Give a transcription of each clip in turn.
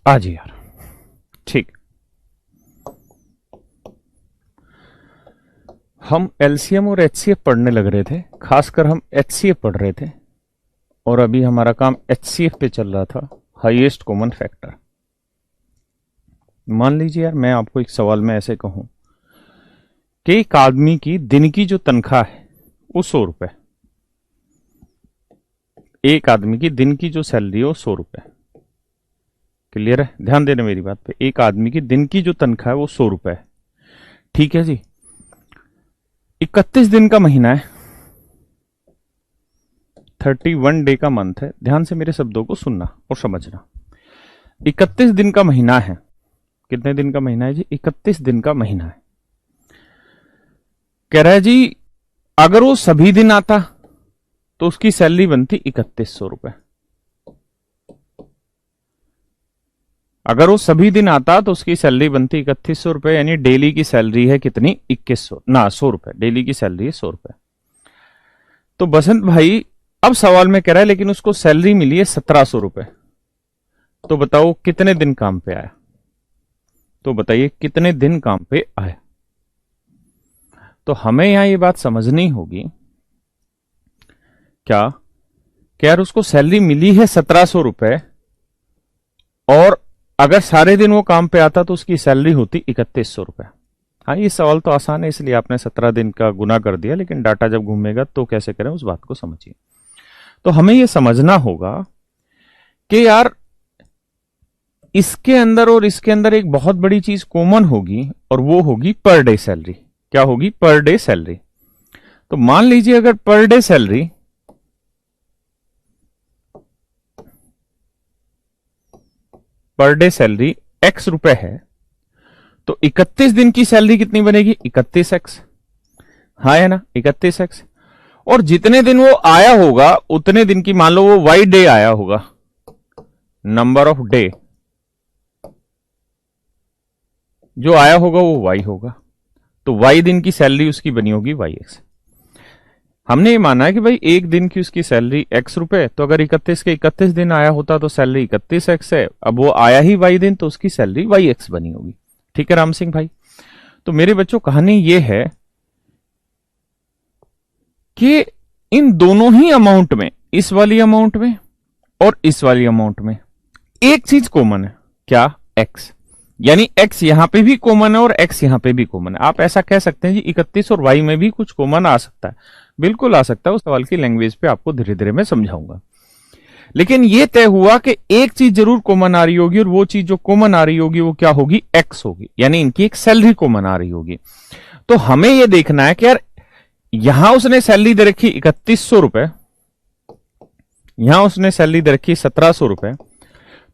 आज यार ठीक। हम एलसीएम और एचसीएफ पढ़ने लग रहे थे, खासकर हम एचसीएफ पढ़ रहे थे और अभी हमारा काम एचसीएफ पे चल रहा था, हाईएस्ट कॉमन फैक्टर। मान लीजिए यार मैं आपको एक सवाल में ऐसे कहूं कि एक आदमी की दिन की जो तनख्वाह है वो 100 रुपए, एक आदमी की दिन की जो सैलरी है वो 100 रुपए। क्लियर है? ध्यान देना मेरी बात पे। एक आदमी की दिन की जो तनख्वाह है वो 100 रुपए है। ठीक है जी। 31 दिन का महीना है, 31 डे का मंथ है। ध्यान से मेरे शब्दों को सुनना और समझना। 31 दिन का महीना है। कितने दिन का महीना है जी? 31 दिन का महीना है। कह रहा है जी अगर वो सभी दिन आता तो उसकी सैलरी बनती 3100 रुपए। अगर वो सभी दिन आता तो उसकी सैलरी बनती 3100 रुपए, यानी डेली की सैलरी है कितनी? 2100 ना 100 रुपए। डेली की सैलरी है 100 रुपए। तो बसंत भाई अब सवाल में कह रहा है लेकिन उसको सैलरी मिली है 1700 रुपए। तो बताओ कितने दिन काम पे आया? तो बताइए कितने दिन काम पे आया? तो हमें यहां ये बात समझनी होगी क्या कि यार उसको सैलरी मिली है 1700 रुपए और अगर सारे दिन वो काम पे आता तो उसकी सैलरी होती 3100 रुपए। हाँ ये सवाल तो आसान है इसलिए आपने 17 दिन का गुना कर दिया, लेकिन डाटा जब घूमेगा तो कैसे करें उस बात को समझिए। तो हमें यह समझना होगा कि यार इसके अंदर और इसके अंदर एक बहुत बड़ी चीज कॉमन होगी और वो होगी पर डे सैलरी। क्या होगी? Per day salary. तो मान लीजिए अगर पर डे सैलरी एक्स रुपए है तो 31 दिन की सैलरी कितनी बनेगी? 31x। हाँ है ना? 31x। और जितने दिन वो आया होगा उतने दिन की, मान लो वो वाई डे आया होगा, नंबर ऑफ डे जो आया होगा वो वाई होगा, तो वाई दिन की सैलरी उसकी बनी होगी वाई एक्स। हमने ये माना है कि भाई एक दिन की उसकी सैलरी एक्स रुपए, तो अगर 31 के 31 दिन आया होता तो सैलरी 31x है। अब वो आया ही वाई दिन तो उसकी सैलरी वाई एक्स बनी होगी। ठीक है राम सिंह भाई? तो मेरे बच्चों कहानी ये है कि इन दोनों ही अमाउंट में, इस वाली अमाउंट में और इस वाली अमाउंट में एक चीज कॉमन है। क्या? एक्स। यानी एक्स यहां पे भी कॉमन है और एक्स यहां पे भी कॉमन है। आप ऐसा कह सकते हैं जी 31 और वाई में भी कुछ कॉमन आ सकता है। बिल्कुल आ सकता है। उस सवाल की लैंग्वेज पे आपको धीरे धीरे मैं समझाऊंगा। लेकिन यह तय हुआ कि एक चीज जरूर कॉमन आ रही होगी और वो चीज जो कॉमन आ रही होगी वो क्या होगी? एक्स होगी। यानी इनकी एक सैलरी कॉमन आ रही होगी। तो हमें यह देखना है कि यार यहां उसने सैलरी दे रखी 3100 रुपए, यहां उसने सैलरी दे रखी 1700 रुपए।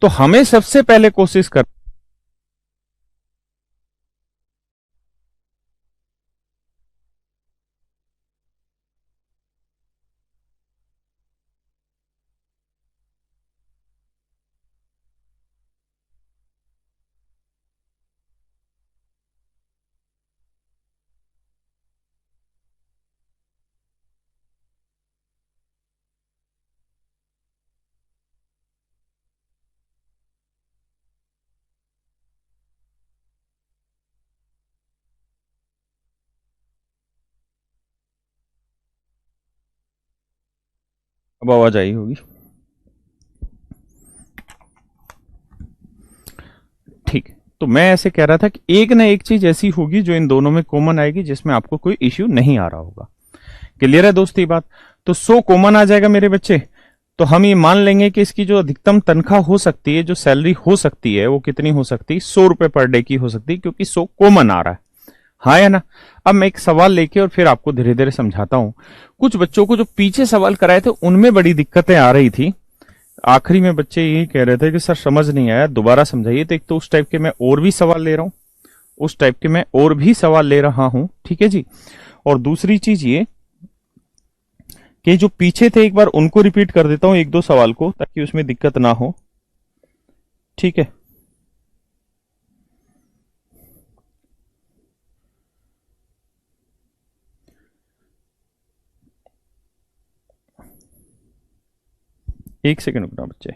तो हमें सबसे पहले कोशिश कर, अब आवाज आई होगी। ठीक। तो मैं ऐसे कह रहा था कि एक ना एक चीज ऐसी होगी जो इन दोनों में कॉमन आएगी जिसमें आपको कोई इश्यू नहीं आ रहा होगा। क्लियर है दोस्त ये बात? तो 100 कॉमन आ जाएगा मेरे बच्चे। तो हम ये मान लेंगे कि इसकी जो अधिकतम तनख्वाह हो सकती है, जो सैलरी हो सकती है, वो कितनी हो सकती है? 100 रुपए पर डे की हो सकती है, क्योंकि 100 कॉमन आ रहा है। हाँ या ना? अब मैं एक सवाल लेके और फिर आपको धीरे धीरे समझाता हूं। कुछ बच्चों को जो पीछे सवाल कराए थे उनमें बड़ी दिक्कतें आ रही थी। आखिरी में बच्चे यही कह रहे थे कि सर समझ नहीं आया, दोबारा समझाइए। तो एक तो उस टाइप के मैं और भी सवाल ले रहा हूं, उस टाइप के मैं और भी सवाल ले रहा हूं। ठीक है जी? और दूसरी चीज ये कि जो पीछे थे एक बार उनको रिपीट कर देता हूं, एक दो सवाल को, ताकि उसमें दिक्कत ना हो। ठीक है? एक सेकंड रुकना बच्चे।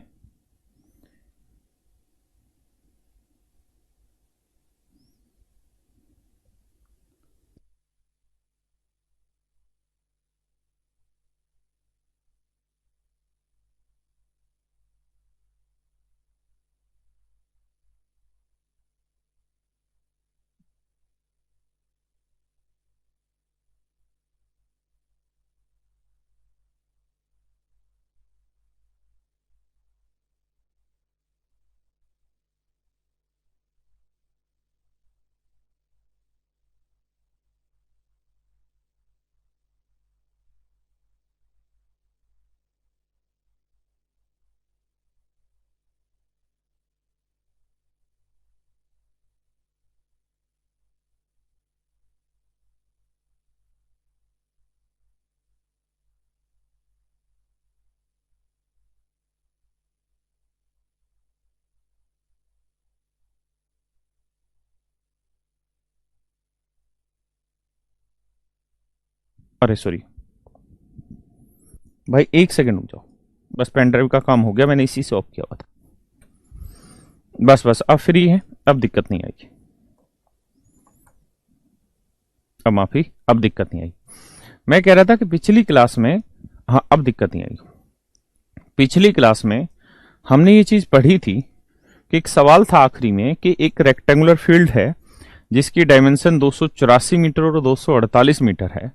अरे सॉरी भाई, 1 सेकंड रुक जाओ, बस पेन ड्राइव का काम हो गया, मैंने इसी से ऑफ किया हुआ था। बस बस अब फ्री है, अब दिक्कत नहीं आएगी, अब माफी, अब दिक्कत नहीं आई। मैं कह रहा था कि पिछली क्लास में, हाँ अब दिक्कत नहीं आई। पिछली क्लास में हमने ये चीज पढ़ी थी कि एक सवाल था आखिरी में कि एक रेक्टेंगुलर फील्ड है जिसकी डायमेंशन 284 मीटर और 248 मीटर है,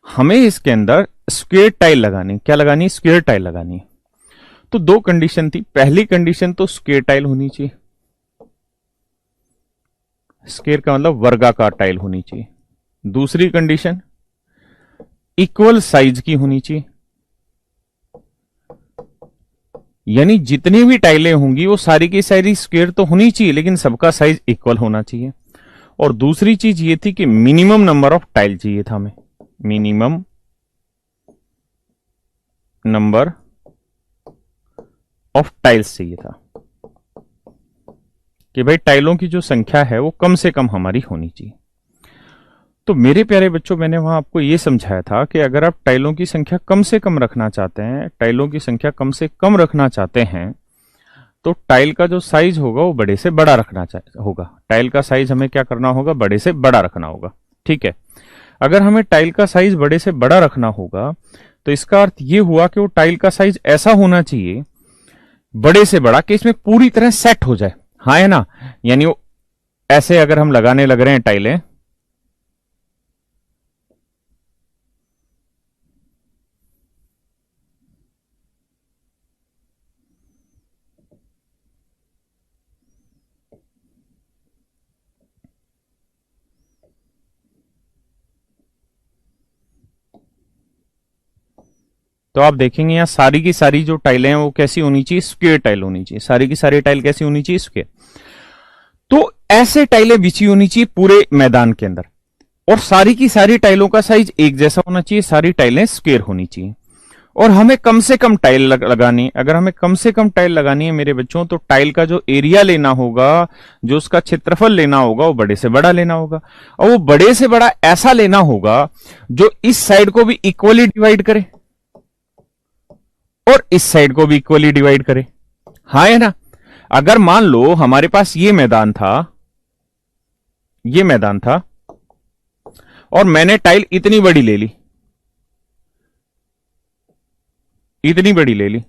हमें इसके अंदर स्क्वायर टाइल लगानी, क्या लगानी है, स्क्वायर टाइल लगानी है। तो दो कंडीशन थी, पहली कंडीशन तो स्क्वायर टाइल होनी चाहिए, स्क्वायर का मतलब वर्गाकार टाइल होनी चाहिए। दूसरी कंडीशन इक्वल साइज की होनी चाहिए, यानी जितनी भी टाइलें होंगी वो सारी की सारी स्क्वायर तो होनी चाहिए, लेकिन सबका साइज इक्वल होना चाहिए। और दूसरी चीज ये थी कि मिनिमम नंबर ऑफ टाइल चाहिए था हमें, मिनिमम नंबर ऑफ टाइल्स चाहिए था, कि भाई टाइलों की जो संख्या है वो कम से कम हमारी होनी चाहिए। तो मेरे प्यारे बच्चों, मैंने वहां आपको यह समझाया था कि अगर आप टाइलों की संख्या कम से कम रखना चाहते हैं, टाइलों की संख्या कम से कम रखना चाहते हैं, तो टाइल का जो साइज होगा वो बड़े से बड़ा रखना होगा। टाइल का साइज हमें क्या करना होगा, बड़े से बड़ा रखना होगा। ठीक है, अगर हमें टाइल का साइज बड़े से बड़ा रखना होगा तो इसका अर्थ ये हुआ कि वो टाइल का साइज ऐसा होना चाहिए बड़े से बड़ा कि इसमें पूरी तरह सेट हो जाए, हाँ है ना। यानी वो ऐसे अगर हम लगाने लग रहे हैं टाइलें, तो आप देखेंगे यहां सारी की सारी जो टाइलें हैं वो कैसी होनी चाहिए, स्क्वायर टाइल होनी चाहिए, सारी की सारी टाइल कैसी होनी चाहिए, स्क्वायर। तो ऐसे टाइलें बिछी होनी चाहिए पूरे मैदान के अंदर, और सारी की सारी टाइलों का साइज एक जैसा होना चाहिए, सारी टाइलें स्क्वायर होनी चाहिए। और हमें कम से कम टाइल लगानी है। अगर हमें कम से कम टाइल लगानी है मेरे बच्चों, तो टाइल का जो एरिया लेना होगा, जो उसका क्षेत्रफल लेना होगा, वो बड़े से बड़ा लेना होगा। और वो बड़े से बड़ा ऐसा लेना होगा जो इस साइड को भी इक्वली डिवाइड करे और इस साइड को भी इक्वली डिवाइड करे, हाँ है ना। अगर मान लो हमारे पास ये मैदान था, ये मैदान था, और मैंने टाइल इतनी बड़ी ले ली, इतनी बड़ी ले ली,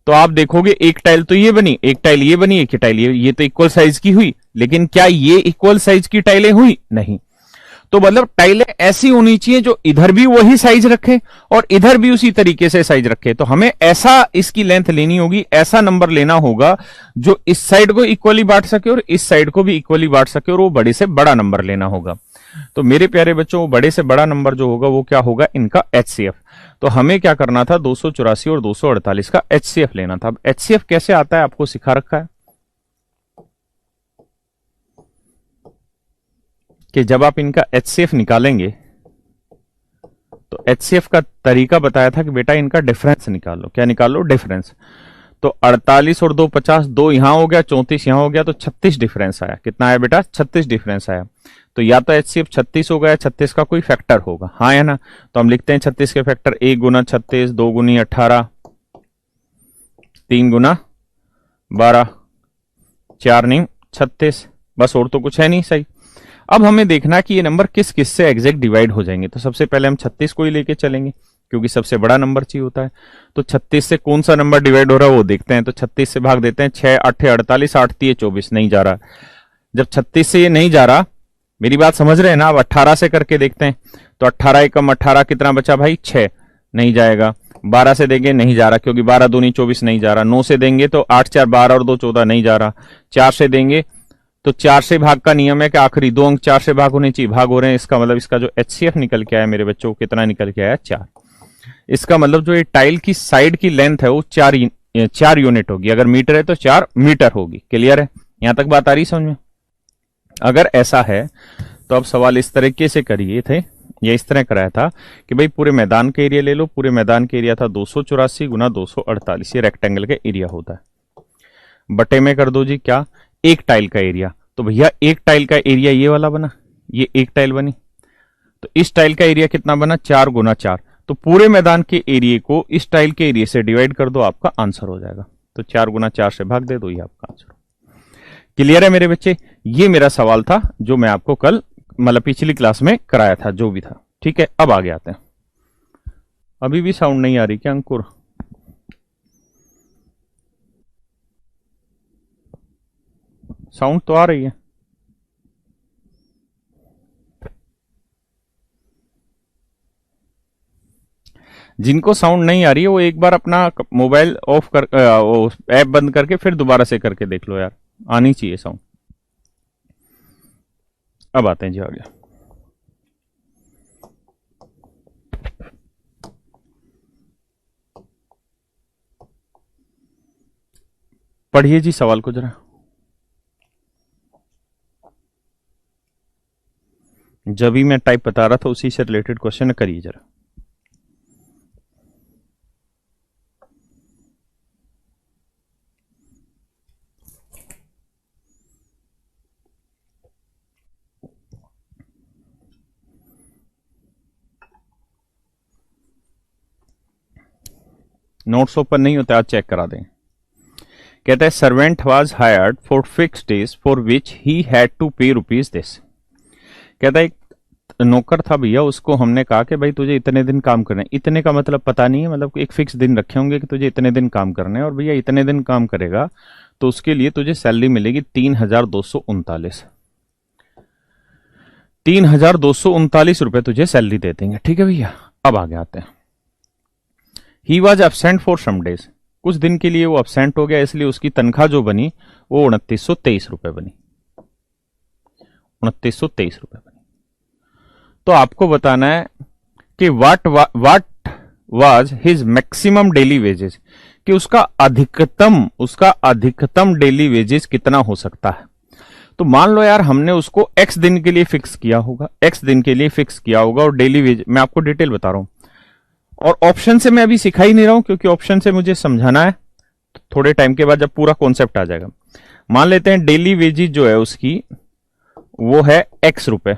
तो आप देखोगे एक टाइल तो ये बनी, एक टाइल ये बनी, एक टाइल ये तो इक्वल साइज की हुई। लेकिन क्या ये इक्वल साइज की टाइलें हुई? नहीं। तो मतलब टाइलें ऐसी होनी चाहिए जो इधर भी वही साइज रखे और इधर भी उसी तरीके से साइज रखे। तो हमें ऐसा इसकी लेंथ लेनी होगी, ऐसा नंबर लेना होगा जो इस साइड को इक्वली बांट सके और इस साइड को भी इक्वली बांट सके, और वो बड़े से बड़ा नंबर लेना होगा। तो मेरे प्यारे बच्चों, बड़े से बड़ा नंबर जो होगा वो क्या होगा, इनका एचसीएफ। तो हमें क्या करना था, 284 और 248 का एचसीएफ लेना था। अब एचसीएफ कैसे आता है आपको सिखा रखा है कि जब आप इनका एचसीएफ निकालेंगे तो एचसीएफ का तरीका बताया था कि बेटा इनका डिफरेंस निकालो। क्या निकालो? डिफरेंस। तो 48 और 2 50, 2 यहां हो गया, 34 यहां हो गया, तो 36 डिफरेंस आया। कितना आया बेटा? 36 डिफरेंस आया। तो या तो एचसीएफ 36 होगा या 36 का कोई फैक्टर होगा, हाँ है ना। तो हम लिखते हैं 36 के फैक्टर 1 गुना 36, 2 गुनी 18, 3 गुना 12, 4 नहीं 36, बस और तो कुछ है नहीं। सही। अब हमें देखना कि ये नंबर किस किस से एग्जैक्ट डिवाइड हो जाएंगे। तो सबसे पहले हम 36 को ही लेके चलेंगे क्योंकि सबसे बड़ा नंबर चाहिए होता है। तो 36 से कौन सा नंबर डिवाइड हो रहा है वो देखते हैं। तो 36 से भाग देते हैं, 6 8 48, 8 3 24, नहीं जा रहा। जब 36 से ये नहीं जा रहा, मेरी बात समझ रहे हैं ना। अब 18 से करके देखते हैं। तो 18 एकम 18 कितना बचा भाई? 6, नहीं जाएगा। 12 से देंगे, नहीं जा रहा क्योंकि 12 दूनी 24, नहीं जा रहा। 9 से देंगे तो 8 4 12 और 2 14, नहीं जा रहा। 4 से देंगे तो 4 से भाग का नियम है कि आखिरी 2 अंक 4 से भाग होने चाहिए, भाग हो रहे हैं। इसका मतलब इसका जो एचसीएफ निकल के आया मेरे बच्चों, कितना निकल के आया? 4। इसका मतलब जो ये टाइल की साइड की लेंथ है वो 4 यूनिट होगी। अगर मीटर है तो 4 मीटर होगी। क्लियर है? यहां तक बात आ रही समझ में? अगर ऐसा है तो अब सवाल इस तरीके से करिए थे, या इस तरह कराया था कि भाई पूरे मैदान का एरिया ले लो। पूरे मैदान का एरिया था 284 गुना 248, ये रेक्टेंगल का एरिया होता है। बटे में कर दो जी क्या? एक टाइल का एरिया। तो भैया एक टाइल का एरिया ये वाला बना, ये एक टाइल बनी। तो इस टाइल का एरिया कितना बना, 4 गुना 4। तो पूरे मैदान के एरिया को इस टाइल के एरिया से डिवाइड कर दो, आपका आंसर हो जाएगा। तो 4 गुना 4 से भाग दे दो, ये आपका आंसर। क्लियर है मेरे बच्चे? ये मेरा सवाल था जो मैं आपको कल मतलब पिछली क्लास में कराया था, जो भी था। ठीक है, अब आगे आते हैं। अभी भी साउंड नहीं आ रही क्या अंकुर? साउंड तो आ रही है। जिनको साउंड नहीं आ रही है वो एक बार अपना मोबाइल ऑफ कर वो ऐप बंद करके फिर दोबारा से करके देख लो यार, आनी चाहिए साउंड। अब आते हैं जी आगे। पढ़िए जी सवाल को जरा। जब भी मैं टाइप बता रहा था उसी से रिलेटेड क्वेश्चन करिए जरा। नोट्स ओपन नहीं होते, आज चेक करा दें। कहता है servant was hired for fix days for which he had to pay rupees this. कहता है एक नौकर था भैया, उसको हमने कहा कि भाई तुझे इतने दिन काम करना है। इतने का मतलब पता नहीं है, मतलब एक फिक्स दिन रखे होंगे कि तुझे इतने दिन काम करना है, और भैया इतने दिन काम करेगा तो उसके लिए तुझे सैलरी मिलेगी 3,239। 3,239 रुपए तुझे सैलरी दे देंगे। ठीक है भैया, अब आगे आते हैं। He was absent for some days, कुछ दिन के लिए वो एबसेंट हो गया, इसलिए उसकी तनख्वाह जो बनी वो 2,923 रुपए बनी। 2,923 रुपए बनी। तो आपको बताना है कि what was his maximum daily wages, कि उसका अधिकतम डेली वेजेस कितना हो सकता है। तो मान लो यार हमने उसको x दिन के लिए फिक्स किया होगा, और डेली वेज मैं आपको डिटेल बता रहा हूं, और ऑप्शन से मैं अभी सिखा ही नहीं रहा हूं क्योंकि ऑप्शन से मुझे समझाना है थोड़े टाइम के बाद जब पूरा कॉन्सेप्ट आ जाएगा। मान लेते हैं डेली वेजेस जो है उसकी वो है x रुपए,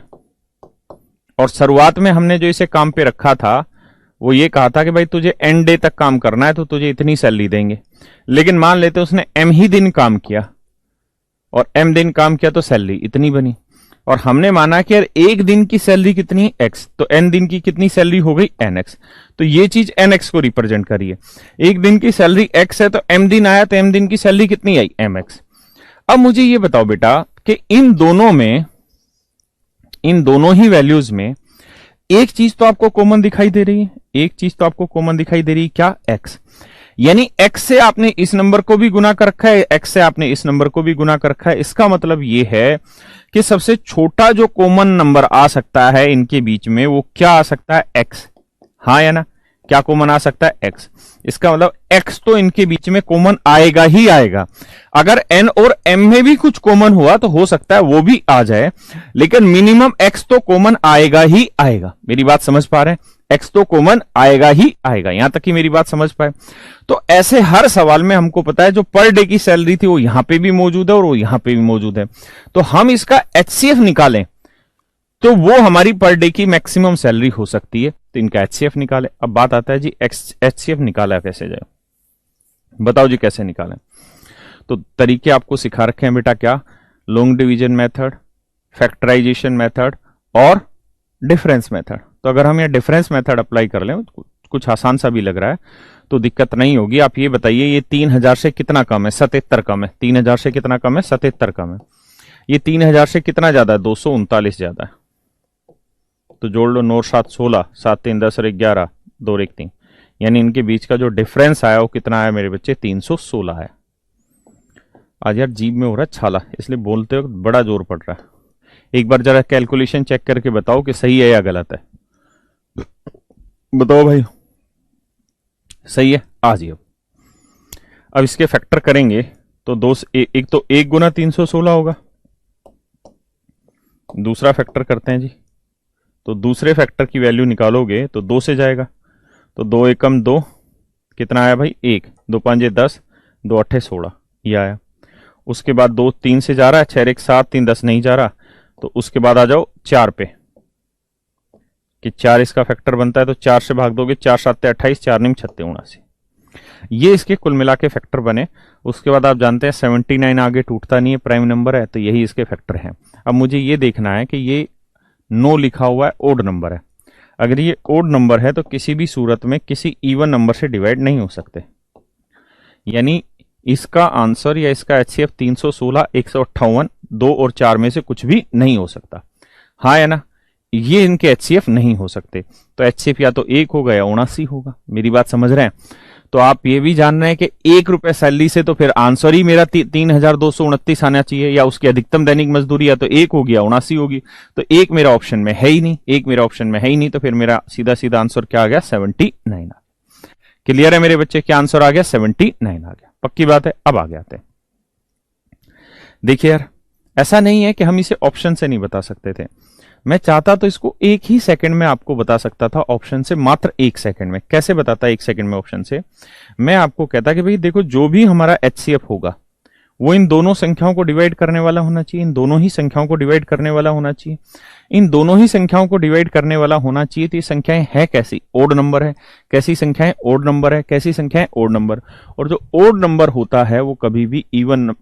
और शुरुआत में हमने जो इसे काम पे रखा था वो ये कहा था कि भाई तुझे एंड डे तक काम करना है तो तुझे इतनी सैलरी देंगे। लेकिन मान लेते उसने m ही दिन काम किया, और m दिन काम किया तो सैलरी इतनी बनी, और हमने माना कि यार एक दिन की सैलरी कितनी है x, तो n दिन की कितनी सैलरी हो गई nx। तो ये चीज nx को रिप्रेजेंट करिए। एक दिन की सैलरी x है तो m दिन आया तो m दिन की सैलरी कितनी आई mx। अब मुझे ये बताओ बेटा कि इन दोनों ही वैल्यूज में एक चीज तो आपको कॉमन दिखाई दे रही है, क्या? x। यानी x से आपने इस नंबर को भी गुना कर रखा है, x से आपने इस नंबर को भी गुना कर रखा है। इसका मतलब यह है कि सबसे छोटा जो कॉमन नंबर आ सकता है इनके बीच में वो क्या आ सकता है? x। हाँ या ना? क्या कॉमन आ सकता है? x। इसका मतलब x तो इनके बीच में कॉमन आएगा ही आएगा। अगर n और m में भी कुछ कॉमन हुआ तो हो सकता है वो भी आ जाए, लेकिन मिनिमम x तो कॉमन आएगा ही आएगा। मेरी बात समझ पा रहे हैं? x तो कॉमन आएगा ही आएगा। यहां तक कि मेरी बात समझ पाए? तो ऐसे हर सवाल में हमको पता है जो पर डे की सैलरी थी वो यहां पे भी मौजूद है और वो यहां पे भी मौजूद है। तो हम इसका HCF निकालें तो वो हमारी पर डे की मैक्सिमम सैलरी हो सकती है, तो इनका HCF निकालें। अब बात आता है जी HCF निकाला कैसे जाए, बताओ जी कैसे निकालें। तो तरीके आपको सिखा रखे हैं बेटा, क्या? Long division method, factorisation method और डिफरेंस मेथड। तो अगर हम ये डिफरेंस मेथड अप्लाई कर लें, कुछ आसान सा भी लग रहा है तो दिक्कत नहीं होगी। आप ये बताइए ये 3,000 से कितना कम है? 77 कम है। 3,000 से कितना कम है? 77 कम है। ये 3,000 से कितना ज्यादा है? 239 ज्यादा है। तो जोड़ लो, 9 7 16, 7 3 10 और 11, 2 1 3, यानी इनके बीच का जो डिफरेंस आया वो कितना आया मेरे बच्चे? 316 है। आज यार जीभ में हो रहा है छाला, इसलिए बोलते वक्त बड़ा जोर पड़ रहा है। एक बार जरा कैलकुलेशन चेक करके बताओ कि सही है या गलत है। बताओ भाई, सही है? आ जाइए। अब इसके फैक्टर करेंगे तो एक तो 1 गुना 316 होगा। दूसरा फैक्टर करते हैं जी, तो दूसरे फैक्टर की वैल्यू निकालोगे तो 2 से जाएगा, तो 2 एकम 2, कितना आया भाई? 1, 2 5 10, 2 8 16, ये आया। उसके बाद 2 3 से जा रहा है, 6 1 7, 3 10 नहीं जा रहा, तो उसके बाद आ जाओ 4 पे, कि 4 इसका फैक्टर बनता है, तो 4 से भाग दोगे, 4 7 28, 4 9 36 79, ये इसके कुल मिला के फैक्टर बने। उसके बाद आप जानते हैं 79 आगे टूटता नहीं है, प्राइम नंबर है, तो यही इसके फैक्टर हैं। अब मुझे ये देखना है कि ये 9 लिखा हुआ है, ओड नंबर है। अगर ये ओड नंबर है तो किसी भी सूरत में किसी इवन नंबर से डिवाइड नहीं हो सकते, यानी इसका आंसर या इसका एचसीएफ 316, 158, 2 और 4 में से कुछ भी नहीं हो सकता। हाँ या ना, ये इनके एचसीएफ नहीं हो सकते। तो एचसीएफ या तो 1 होगा या 79 होगा। मेरी बात समझ रहे हैं? तो आप ये भी जान रहे हैं कि 1 रुपए सैलरी से तो फिर आंसर ही मेरा 3229 आना चाहिए, या उसकी अधिकतम दैनिक मजदूरी या तो 1 होगी या 79 होगी। तो 1 मेरा ऑप्शन में है ही नहीं, 1 मेरा ऑप्शन में है ही नहीं, तो फिर मेरा सीधा सीधा आंसर क्या आ गया? 79 आ गया। क्लियर है मेरे बच्चे? क्या आंसर आ गया? 79 आ गया। पक्की बात है। अब आगे आते हैं। देखिए यार, ऐसा नहीं है कि हम इसे ऑप्शन से नहीं बता सकते थे। मैं चाहता तो इसको 1 ही सेकंड में आपको बता सकता था ऑप्शन से, मात्र 1 सेकंड में। कैसे बताता 1 सेकंड में ऑप्शन से? मैं आपको कहता कि भाई देखो, जो भी हमारा एचसीएफ होगा वो इन दोनों संख्याओं को डिवाइड करने वाला होना चाहिए, इन दोनों ही संख्याओं को डिवाइड करने वाला होना चाहिए, इन दोनों ही संख्याओं को डिवाइड करने वाला होना चाहिए। तो ये संख्याएं है कैसी? ओड नंबर है। कैसी संख्याएं? ओड नंबर है। कैसी संख्याएं? Odd number. और जो ओड नंबर होता है वो कभी भी इवन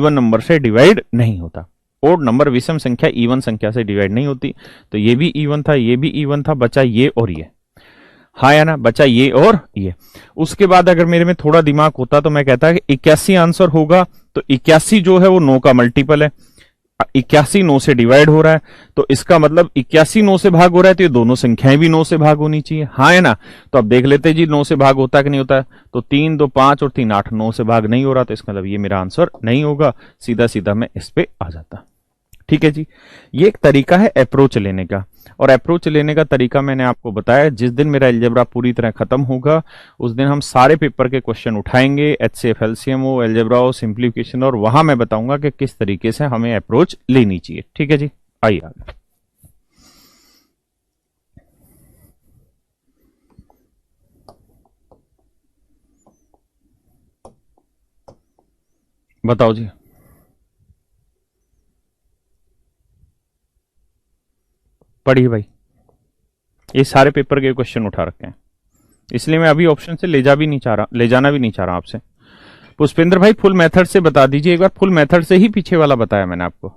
नंबर से डिवाइड नहीं होता। ओड नंबर, विषम संख्या इवन संख्या से डिवाइड नहीं होती। तो ये भी इवन था, ये भी इवन था, बचा ये और ये। हाँ या ना, बचा ये और ये। उसके बाद अगर मेरे में थोड़ा दिमाग होता तो मैं कहता कि 81 आंसर होगा, तो 81 जो है वो 9 का मल्टीपल है। 81 9 से डिवाइड हो रहा है, तो इसका मतलब 81 9 से भाग हो रहा है, तो ये दोनों संख्याएं भी 9 से भाग होनी चाहिए। हाँ है ना? तो अब देख लेते जी 9 से भाग होता है कि नहीं होता है। तो 3 2 5 और 3 8, 9 से भाग नहीं हो रहा, तो इसका मतलब ये मेरा आंसर नहीं होगा। सीधा सीधा मैं इस पे आ जाता। ठीक है जी, ये एक तरीका है अप्रोच लेने का। और अप्रोच लेने का तरीका मैंने आपको बताया। जिस दिन मेरा अलजेब्रा पूरी तरह खत्म होगा उस दिन हम सारे पेपर के क्वेश्चन उठाएंगे, एचसीएफ, एलसीएम हो, अलजेब्रा हो, सिंप्लीफिकेशन, और वहां मैं बताऊंगा कि किस तरीके से हमें अप्रोच लेनी चाहिए। ठीक है जी, आइए आगे बताओ जी। पढ़िए भाई, ये सारे पेपर के क्वेश्चन उठा रखे हैं, इसलिए मैं अभी ऑप्शन से ले जाना भी नहीं चाह रहा आपसे। पुष्पेंद्र भाई फुल मेथड से बता दीजिए एक बार। फुल मेथड से ही पीछे वाला बताया मैंने आपको।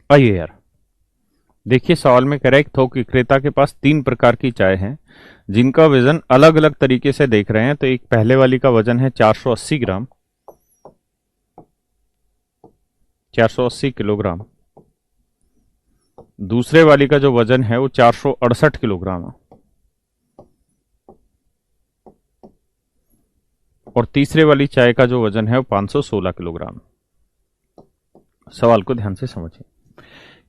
आइए यार, देखिए सवाल में करेक्ट हो कि क्रेता के पास 3 प्रकार की चाय है जिनका वजन अलग अलग तरीके से देख रहे हैं। तो एक पहले वाली का वजन है 480 ग्राम, 480 किलोग्राम। दूसरे वाली का जो वजन है वो 468 किलोग्राम है, और तीसरे वाली चाय का जो वजन है वो 516 किलोग्राम। सवाल को ध्यान से समझिए।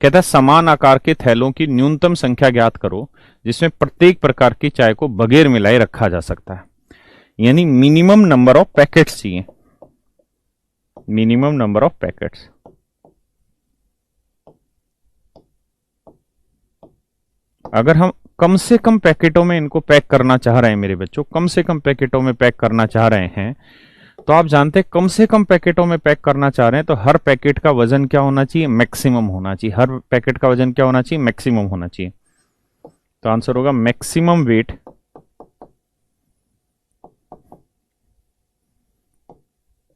कहता है समान आकार के थैलों की न्यूनतम संख्या ज्ञात करो जिसमें प्रत्येक प्रकार की चाय को बगैर मिलाए रखा जा सकता है। यानी मिनिमम नंबर ऑफ पैकेट्स चाहिए, मिनिमम नंबर ऑफ पैकेट्स। अगर हम कम से कम पैकेटों में इनको पैक करना चाह रहे हैं मेरे बच्चों, कम से कम पैकेटों में पैक करना चाह रहे हैं, तो आप जानते हैं कम से कम पैकेटों में पैक करना चाह रहे हैं तो हर पैकेट का वजन क्या होना चाहिए, मैक्सिमम होना चाहिए। हर पैकेट का वजन क्या होना चाहिए, मैक्सिमम होना चाहिए। तो आंसर होगा maximum weight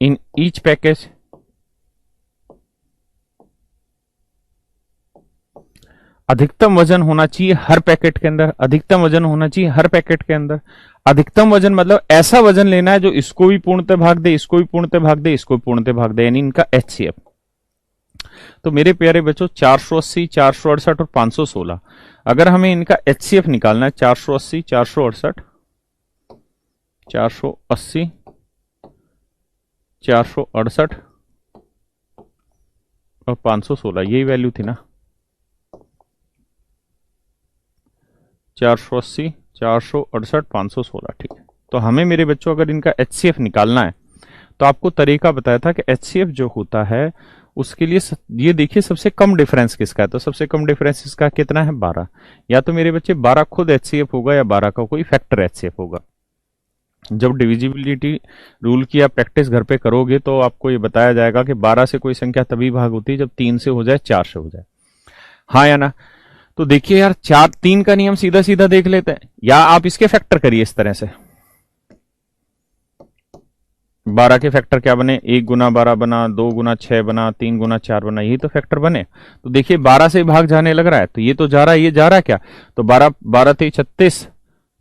in each package अधिकतम वजन होना चाहिए हर पैकेट के अंदर, अधिकतम वजन होना चाहिए हर पैकेट के अंदर। अधिकतम वजन मतलब ऐसा वजन लेना है जो इसको भी पूर्णतः भाग दे, इसको भी पूर्णतः भाग दे, इसको भी पूर्णतः भाग दे, यानी इनका एचसीएफ। तो मेरे प्यारे बच्चों 480, 468 और 516, अगर हमें इनका एचसीएफ निकालना है 480, 468, 480, 468 और 516, यही वैल्यू थी ना, 480, 468, 516, ठीक है। तो हमें मेरे बच्चों अगर इनका एचसीएफ निकालना है तो आपको तरीका बताया था कि एचसीएफ जो होता है उसके लिए ये देखिए सबसे कम डिफरेंस किसका है, तो सबसे कम डिफरेंस इसका कितना है, 12। या तो मेरे बच्चे 12 खुद एचसीएफ होगा या 12 का कोई फैक्टर एचसीएफ होगा। जब डिविजिबिलिटी रूल की आप प्रैक्टिस घर पे करोगे तो आपको ये बताया जाएगा कि 12 से कोई संख्या तभी भाग होती है जब 3 से हो जाए, 4 से हो जाए, हाँ या ना। तो देखिए यार 4 3 का नियम सीधा सीधा देख लेते हैं, या आप इसके फैक्टर करिए इस तरह से। 12 के फैक्टर क्या बने, 1 गुना 12 बना, 2 गुना 6 बना, 3 गुना 4 बना, यही तो फैक्टर बने। तो देखिए 12 से भाग जाने लग रहा है, तो ये तो जा रहा है, ये जा रहा है क्या, तो 12 12 थे 36,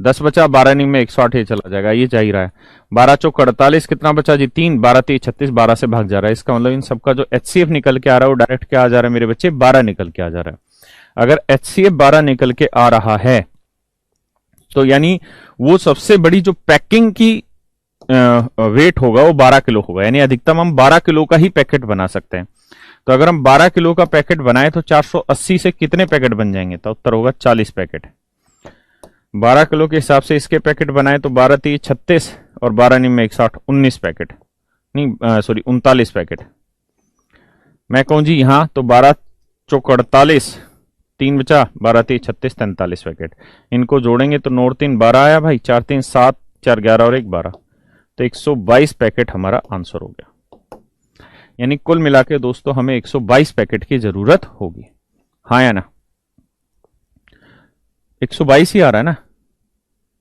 10 बचा, 12 नहीं में 108 ये चला जाएगा, ये जा ही रहा है। 12 चौक 48, कितना बचा जी 3, 12 थे 36, 12 से भाग जा रहा है। इसका मतलब इन सबका जो एचसीएफ निकल के आ रहा है वो डायरेक्ट क्या आ जा रहा है मेरे बच्चे, 12 निकल के आ जा रहा है। अगर एचसीएफ 12 निकल के आ रहा है तो यानी वो सबसे बड़ी जो पैकिंग की वेट होगा वो 12 किलो होगा, यानी अधिकतम हम 12 किलो का ही पैकेट बना सकते हैं। तो अगर हम 12 किलो का पैकेट बनाए तो 480 से कितने पैकेट बन जाएंगे, तो उत्तर होगा 40 पैकेट। 12 किलो के हिसाब से इसके पैकेट बनाए तो 12 3 36 और 12 निम में 160, 19 पैकेट, नहीं सॉरी 39 पैकेट। मैं कहूं जी यहां तो 12 चौक 48, 3 बचा, 12 3 36, 43 पैकेट। इनको जोड़ेंगे तो 9 3 12 आया भाई, 4 3 7, 4 11 और 1 12, तो 122 पैकेट हमारा आंसर हो गया। यानी कुल मिला के दोस्तों हमें 122 पैकेट की जरूरत होगी, हाँ या ना। 122 ही आ रहा है ना,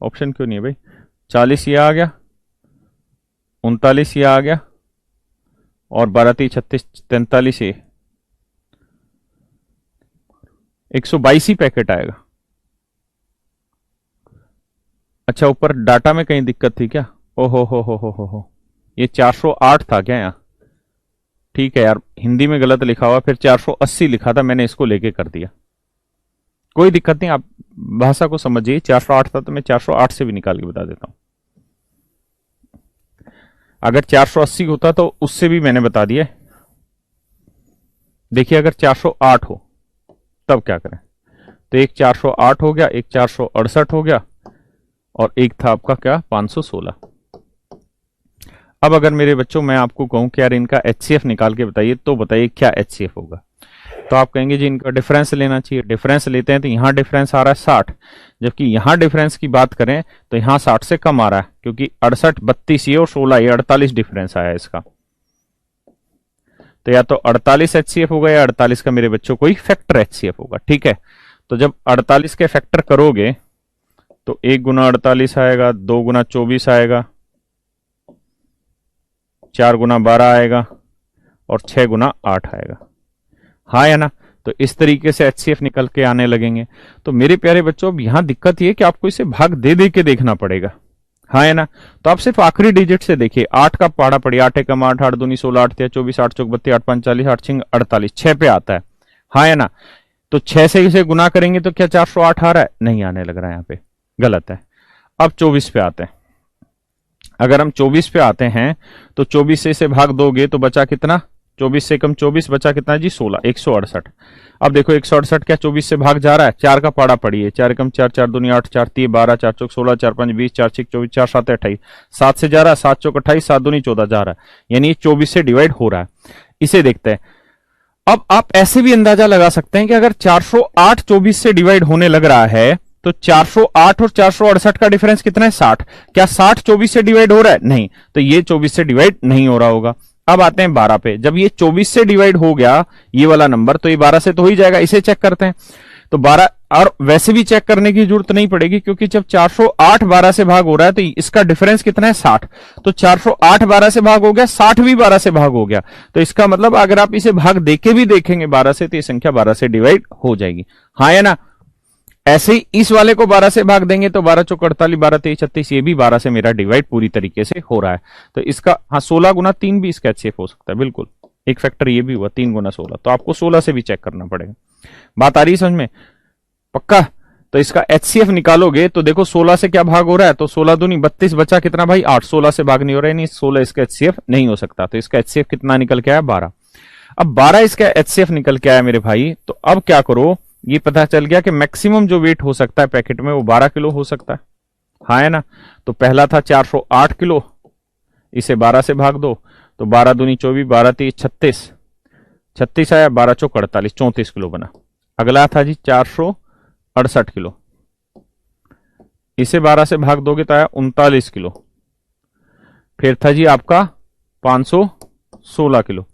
ऑप्शन क्यों नहीं है भाई। 40 ये आ गया, 39 ये आ गया और 12 3 36 43 ये 122 ही पैकेट आएगा। अच्छा ऊपर डाटा में कहीं दिक्कत थी क्या, ओहो हो, ये 408 था क्या यहाँ, ठीक है यार हिंदी में गलत लिखा हुआ, फिर 480 लिखा था, मैंने इसको लेके कर दिया, कोई दिक्कत नहीं, आप भाषा को समझिए। 408 था तो मैं 408 से भी निकाल के बता देता हूं। अगर 480 होता तो उससे भी मैंने बता दिया। देखिए अगर 408 हो तब क्या करें, तो एक 408 हो गया, एक 468 हो गया और एक था आपका क्या 516। अब अगर मेरे बच्चों मैं आपको कहूं कि यार इनका एचसीएफ निकाल के बताइए, तो बताइए क्या एचसीएफ होगा, तो आप कहेंगे जी इनका डिफरेंस लेना चाहिए। डिफरेंस लेते हैं तो यहां डिफरेंस आ रहा है 60, जबकि यहां डिफरेंस की बात करें तो यहां 60 से कम आ रहा है, क्योंकि 68 32 ये और 16 ये 48 डिफरेंस आया इसका। तो या तो 48 एचसीएफ होगा या 48 का मेरे बच्चों कोई फैक्टर एचसीएफ होगा, ठीक है। तो जब 48 के फैक्टर करोगे तो 1 गुना 48 आएगा, 2 गुना 24 आएगा, 4 गुना 12 आएगा और 6 गुना 8 आएगा, हाँ या ना। तो इस तरीके से एचसीएफ निकल के आने लगेंगे। तो मेरे प्यारे बच्चों अब यहां दिक्कत ये कि आपको इसे भाग दे दे के देखना पड़ेगा, हाँ या ना। तो आप सिर्फ आखिरी डिजिट से देखिए, 8 का पहाड़ा पड़ी, 8 एकम 8, 8 दूनी 16, 8 3 24, 8 चौक 32, 8 5 40, 8 6 48, 6 पे आता है, हाँ या ना। तो 6 से इसे गुना करेंगे तो क्या 408 आ रहा है, नहीं आने लग रहा है, यहाँ पे गलत है। अब 24 पे आते हैं। अगर हम 24 पे आते हैं तो 24 से इसे भाग दोगे तो बचा कितना, 24 से कम 24 बचा कितना जी 16, 168। अब देखो 168 क्या 24 से भाग जा रहा है, 4 का पाड़ा पड़ी है, 4 कम 4, 4 दूनी 8, 4 3 12, 4 चौक 16, 4 5 20, 4 6 24, 4 7 28, 7 से जा रहा है, 7 चौक 28, 7 दूनी 14 जा रहा है, यानी 24 से डिवाइड हो रहा है। इसे देखते हैं। अब आप ऐसे भी अंदाजा लगा सकते हैं कि अगर 408 24 से डिवाइड होने लग रहा है तो 408 और 468 का डिफरेंस कितना है? 60। क्या 60 24 से डिवाइड हो रहा है? नहीं, तो ये 24 से डिवाइड नहीं हो रहा होगा। अब आते हैं 12 पे। जब ये 24 से डिवाइड हो गया ये वाला नंबर, तो ये 12 से तो हो ही जाएगा। इसे चेक करते हैं। तो 12, और वैसे भी चेक करने की जरूरत नहीं पड़ेगी, क्योंकि जब 408 12 से भाग हो रहा है तो इसका डिफरेंस कितना है? 60। तो 408 12 से भाग हो गया, 60 भी 12 से भाग हो गया। तो इसका मतलब अगर आप इसे भाग देके भी देखेंगे 12 से, तो ये संख्या 12 से डिवाइड हो जाएगी। हाँ या ना? ऐसे ही इस वाले को 12 से भाग देंगे तो 12 चौक 48, 12 23 36, ये भी 12 से मेरा डिवाइड पूरी तरीके से हो रहा है। तो इसका हाँ 16 गुना 3 भी इसका एचसीएफ हो सकता है, बिल्कुल। एक फैक्टर ये भी हुआ 3 गुना 16, तो आपको 16 से भी चेक करना पड़ेगा। बात आ रही है समझ में? पक्का? तो इसका एचसीएफ निकालोगे तो देखो 16 से क्या भाग हो रहा है, तो 16 दूनी 32, बचा कितना भाई? 8। 16 से भाग नहीं हो रहा है, नहीं 16 इसका एचसीएफ नहीं हो सकता। तो इसका एचसीएफ कितना निकल के आया? 12। अब 12 इसका एचसीएफ निकल के आया मेरे भाई। तो अब क्या करो, ये पता चल गया कि मैक्सिमम जो वेट हो सकता है पैकेट में वो 12 किलो हो सकता है। हाँ है ना? तो पहला था 408 किलो, इसे 12 से भाग दो तो 12 दूनी 24, 12 3 36, 36 आया, 12 चौक 48, 34 किलो बना। अगला था जी 468 किलो, इसे 12 से भाग दोगे तो आया 39 किलो। फिर था जी आपका 516 किलो,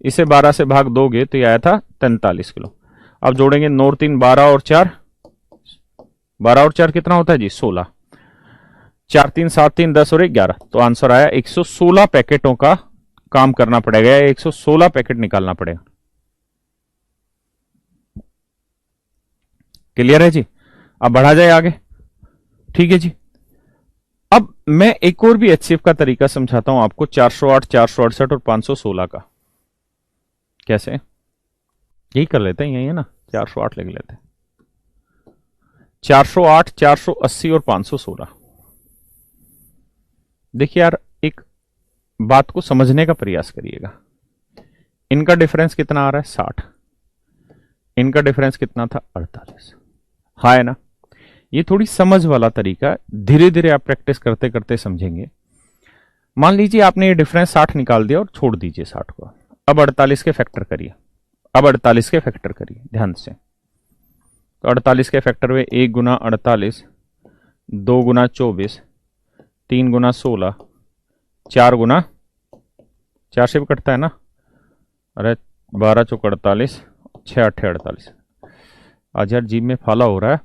इसे 12 से भाग दोगे तो ये आया था 43 किलो। अब जोड़ेंगे 9 और 3 12 और 4, 12 और 4 कितना होता है जी? 16। 4 3 7 3 10 और 11, तो आंसर आया 116 पैकेटों का काम करना पड़ेगा, 116 पैकेट निकालना पड़ेगा। क्लियर है जी? अब बढ़ा जाए आगे, ठीक है जी। अब मैं एक और भी एचसीएफ का तरीका समझाता हूं आपको, 408 468 और 516 का। कैसे? यही कर लेते हैं, यही है ना, 408 लिख लेते हैं। 408 480 और 516। देखिए यार, एक बात को समझने का प्रयास करिएगा। इनका डिफरेंस कितना आ रहा है? 60। इनका डिफरेंस कितना था? 48। हाँ है ना? ये थोड़ी समझ वाला तरीका, धीरे धीरे आप प्रैक्टिस करते करते समझेंगे। मान लीजिए आपने ये डिफरेंस 60 निकाल दिया और छोड़ दीजिए 60 को। अब 48 के फैक्टर करिए। अब 48 के फैक्टर करिए ध्यान से। तो 48 के फैक्टर में 1 गुना 48, 2 गुना 24, 3 गुना 16, 4 गुना 4 से भी कटता है ना? अरे 12 चौक 48, 6 8 48। आज यार जीभ में फाला हो रहा है,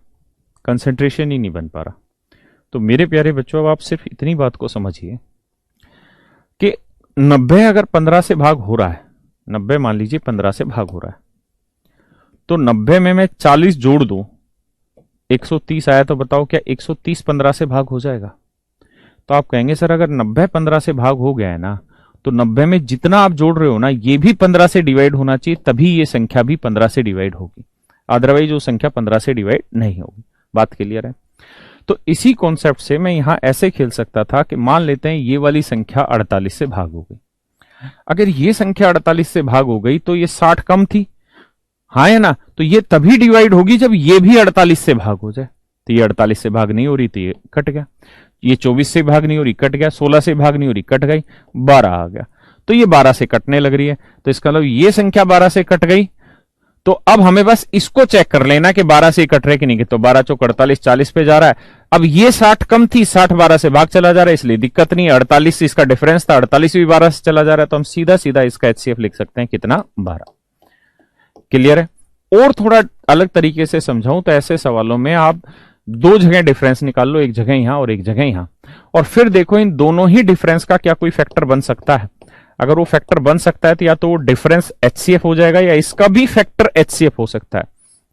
कंसंट्रेशन ही नहीं बन पा रहा। तो मेरे प्यारे बच्चों, अब आप सिर्फ इतनी बात को समझिए कि 90 अगर 15 से भाग हो रहा है, 90 मान लीजिए 15 से भाग हो रहा है, तो 90 में मैं 40 जोड़ दूं, 130 आया, तो बताओ क्या 130 15 से भाग हो जाएगा? तो आप कहेंगे सर अगर 90 15 से भाग हो गया है ना, तो 90 में जितना आप जोड़ रहे हो ना, ये भी 15 से डिवाइड होना चाहिए, तभी ये संख्या भी 15 से डिवाइड होगी। अदरवाइज वो संख्या 15 से डिवाइड नहीं होगी। बात क्लियर है? तो इसी कॉन्सेप्ट से मैं यहां ऐसे खेल सकता था कि मान लेते हैं ये वाली संख्या 48 से भाग हो गई। अगर ये संख्या 48 से भाग हो गई तो ये 60 कम थी, हाँ है ना? तो ये तभी डिवाइड होगी जब ये भी 48 से भाग हो जाए। तो ये 48 से भाग नहीं हो रही, तो ये कट गया। ये 24 से भाग नहीं हो रही, कट गया। 16 से भाग नहीं हो रही, कट गई। 12 आ गया, तो ये 12 से कटने लग रही है। तो इसका मतलब ये संख्या 12 से कट गई। तो अब हमें बस इसको चेक कर लेना कि 12 से कट रहे कि नहीं। तो 12 चौक 48, 40 पे जा रहा है। अब ये 60 कम थी, 60 12 से भाग चला जा रहा है, इसलिए दिक्कत नहीं है। 48 से इसका डिफरेंस था, 48 भी 12 से चला जा रहा है, तो हम सीधा सीधा इसका एचसीएफ लिख सकते हैं कितना? 12। क्लियर है? और थोड़ा अलग तरीके से समझाऊं तो ऐसे सवालों में आप दो जगह डिफरेंस निकाल लो, एक जगह यहां और एक जगह यहां, और फिर देखो इन दोनों ही डिफरेंस का क्या कोई फैक्टर बन सकता है। अगर वो फैक्टर बन सकता है तो या तो वो डिफरेंस एचसीएफ हो जाएगा या इसका भी फैक्टर एचसीएफ हो सकता है।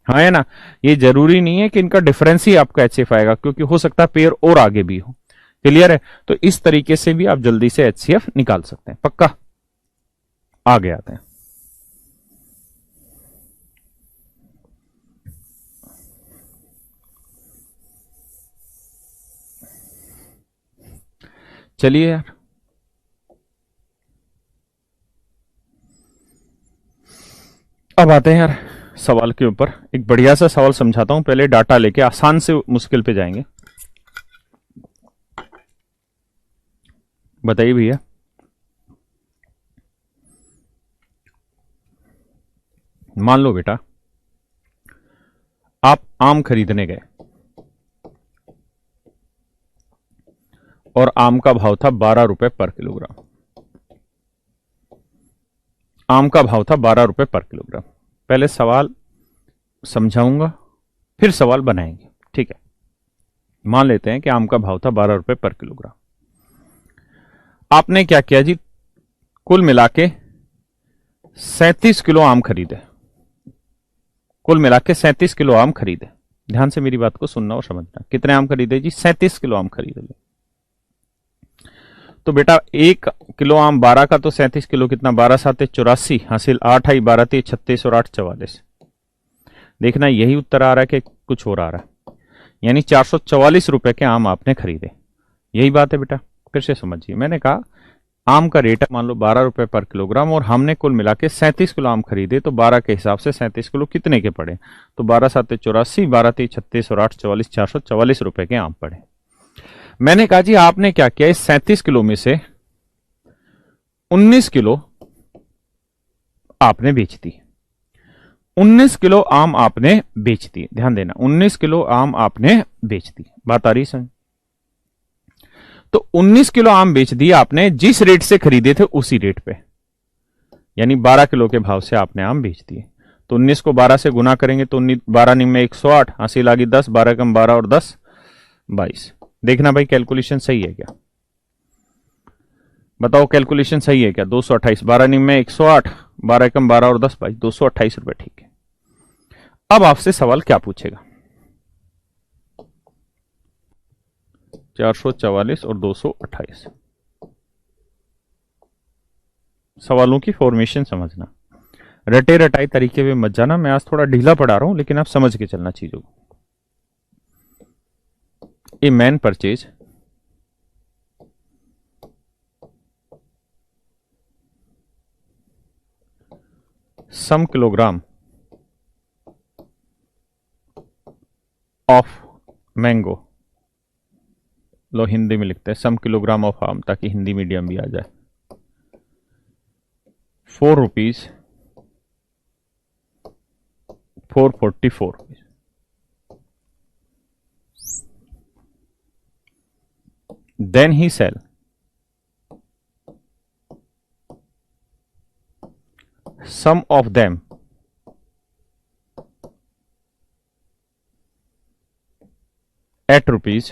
हाँ है ना? ये जरूरी नहीं है कि इनका डिफरेंस ही आपका एचसीएफ आएगा, क्योंकि हो सकता है पेयर और आगे भी हो। क्लियर है? तो इस तरीके से भी आप जल्दी से एचसीएफ निकाल सकते हैं। पक्का? आगे आते हैं। चलिए यार, अब आते हैं यार सवाल के ऊपर। एक बढ़िया सा सवाल समझाता हूं, पहले डाटा लेके आसान से मुश्किल पे जाएंगे। बताइए भैया, मान लो बेटा आप आम खरीदने गए, और आम का भाव था 12 रुपए पर किलोग्राम। आम का भाव था 12 रुपए पर किलोग्राम। पहले सवाल समझाऊंगा, फिर सवाल बनाएंगे, ठीक है। मान लेते हैं कि आम का भाव था 12 रुपए पर किलोग्राम। आपने क्या किया जी, कुल मिला के 37 किलो आम खरीदे। कुल मिला के 37 किलो आम खरीदे। ध्यान से मेरी बात को सुनना और समझना। कितने आम खरीदे जी? 37 किलो आम खरीदे। तो बेटा 1 किलो आम 12 का, तो 37 किलो कितना? 12 7 84 हासिल 8 आई 12 3 36 और 8 44। देखना यही उत्तर आ रहा है कि कुछ और आ रहा है। यानी 444 रुपए के आम आपने खरीदे। यही बात है बेटा, फिर से समझिए। मैंने कहा आम का रेट है मान लो 12 रुपए पर किलोग्राम और हमने कुल मिला के 37 किलो आम खरीदे, तो 12 के हिसाब से 37 किलो कितने के पड़े? तो 12 7 84, 12 3 36 और 8 44, 444 रुपए के आम पड़े। मैंने कहा जी आपने क्या किया, इस 37 किलो में से 19 किलो आपने बेच दी। 19 किलो आम आपने बेच दी। ध्यान देना, 19 किलो आम आपने बेच दी। बात आ रही समझ? तो 19 किलो आम बेच दिए आपने, जिस रेट से खरीदे थे उसी रेट पे, यानी 12 किलो के भाव से आपने आम बेच दिए। तो 19 को 12 से गुना करेंगे तो 12 निम में 108, हासिल आ गई 10, 12 कम 12 और 10 22। देखना भाई कैलकुलेशन सही है क्या? बताओ कैलकुलेशन सही है क्या? 228, 12 निम में 108, 12 कम 12 और 10 22, 228 रुपए, ठीक है। अब आपसे सवाल क्या पूछेगा? 444 और 228। सवालों की फॉर्मेशन समझना, रटे रटाई तरीके में मत जाना। मैं आज थोड़ा ढीला पढ़ा रहा हूं, लेकिन आप समझ के चलना चीजों को। ए man purchase some kilogram of mango, लो हिंदी में लिखते हैं सम किलोग्राम ऑफ आम, ताकि हिंदी मीडियम भी आ जाए। 4 rupees 444 rupees. Then he sell some of them at rupees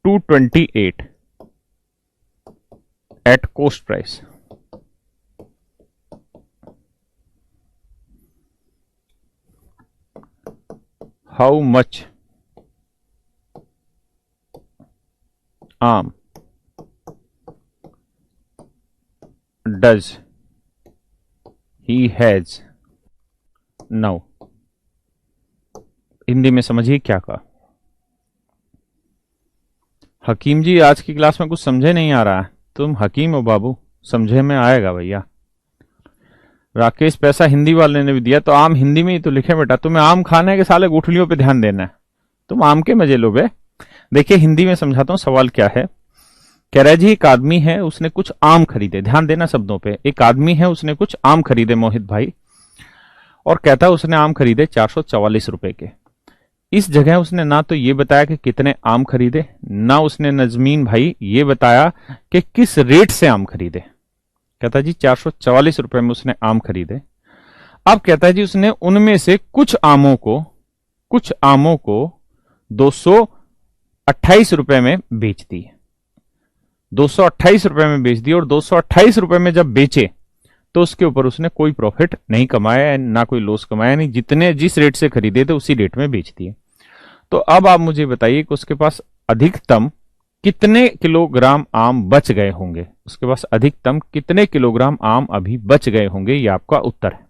228 at cost price. How much arm does he has now? Hindi में समझिए क्या कहा। हकीम जी आज की क्लास में कुछ समझे नहीं आ रहा है। तुम हकीम हो बाबू, समझे में आएगा भैया। राकेश पैसा हिंदी वाले ने भी दिया, तो आम हिंदी में ही तो लिखे बेटा। तुम्हें आम खाने के साले गुठलियों पे ध्यान देना है, तुम आम के मजे लो बे। देखिए हिंदी में समझाता हूं सवाल क्या है। कह रहा है जी एक आदमी है, उसने कुछ आम खरीदे। ध्यान देना शब्दों पे। एक आदमी है, उसने कुछ आम खरीदे मोहित भाई, और कहता है उसने आम खरीदे 444 रुपए के। इस जगह उसने ना तो ये बताया कि कितने आम खरीदे, ना उसने नजमीन भाई ये बताया कि किस रेट से आम खरीदे। कहता जी 444 रुपए में उसने आम खरीदे। अब कहता है जी उसने उनमें से कुछ आमों को 228 रुपए में बेच दी। 228 रुपए में बेच दी, और 228 रुपए में जब बेचे तो उसके ऊपर उसने कोई प्रॉफिट नहीं कमाया, ना कोई लॉस कमाया, नहीं। जितने जिस रेट से खरीदे थे उसी रेट में बेच दिए। तो अब आप मुझे बताइए कि उसके पास अधिकतम कितने किलोग्राम आम बच गए होंगे? उसके पास अधिकतम कितने किलोग्राम आम अभी बच गए होंगे, ये आपका उत्तर है।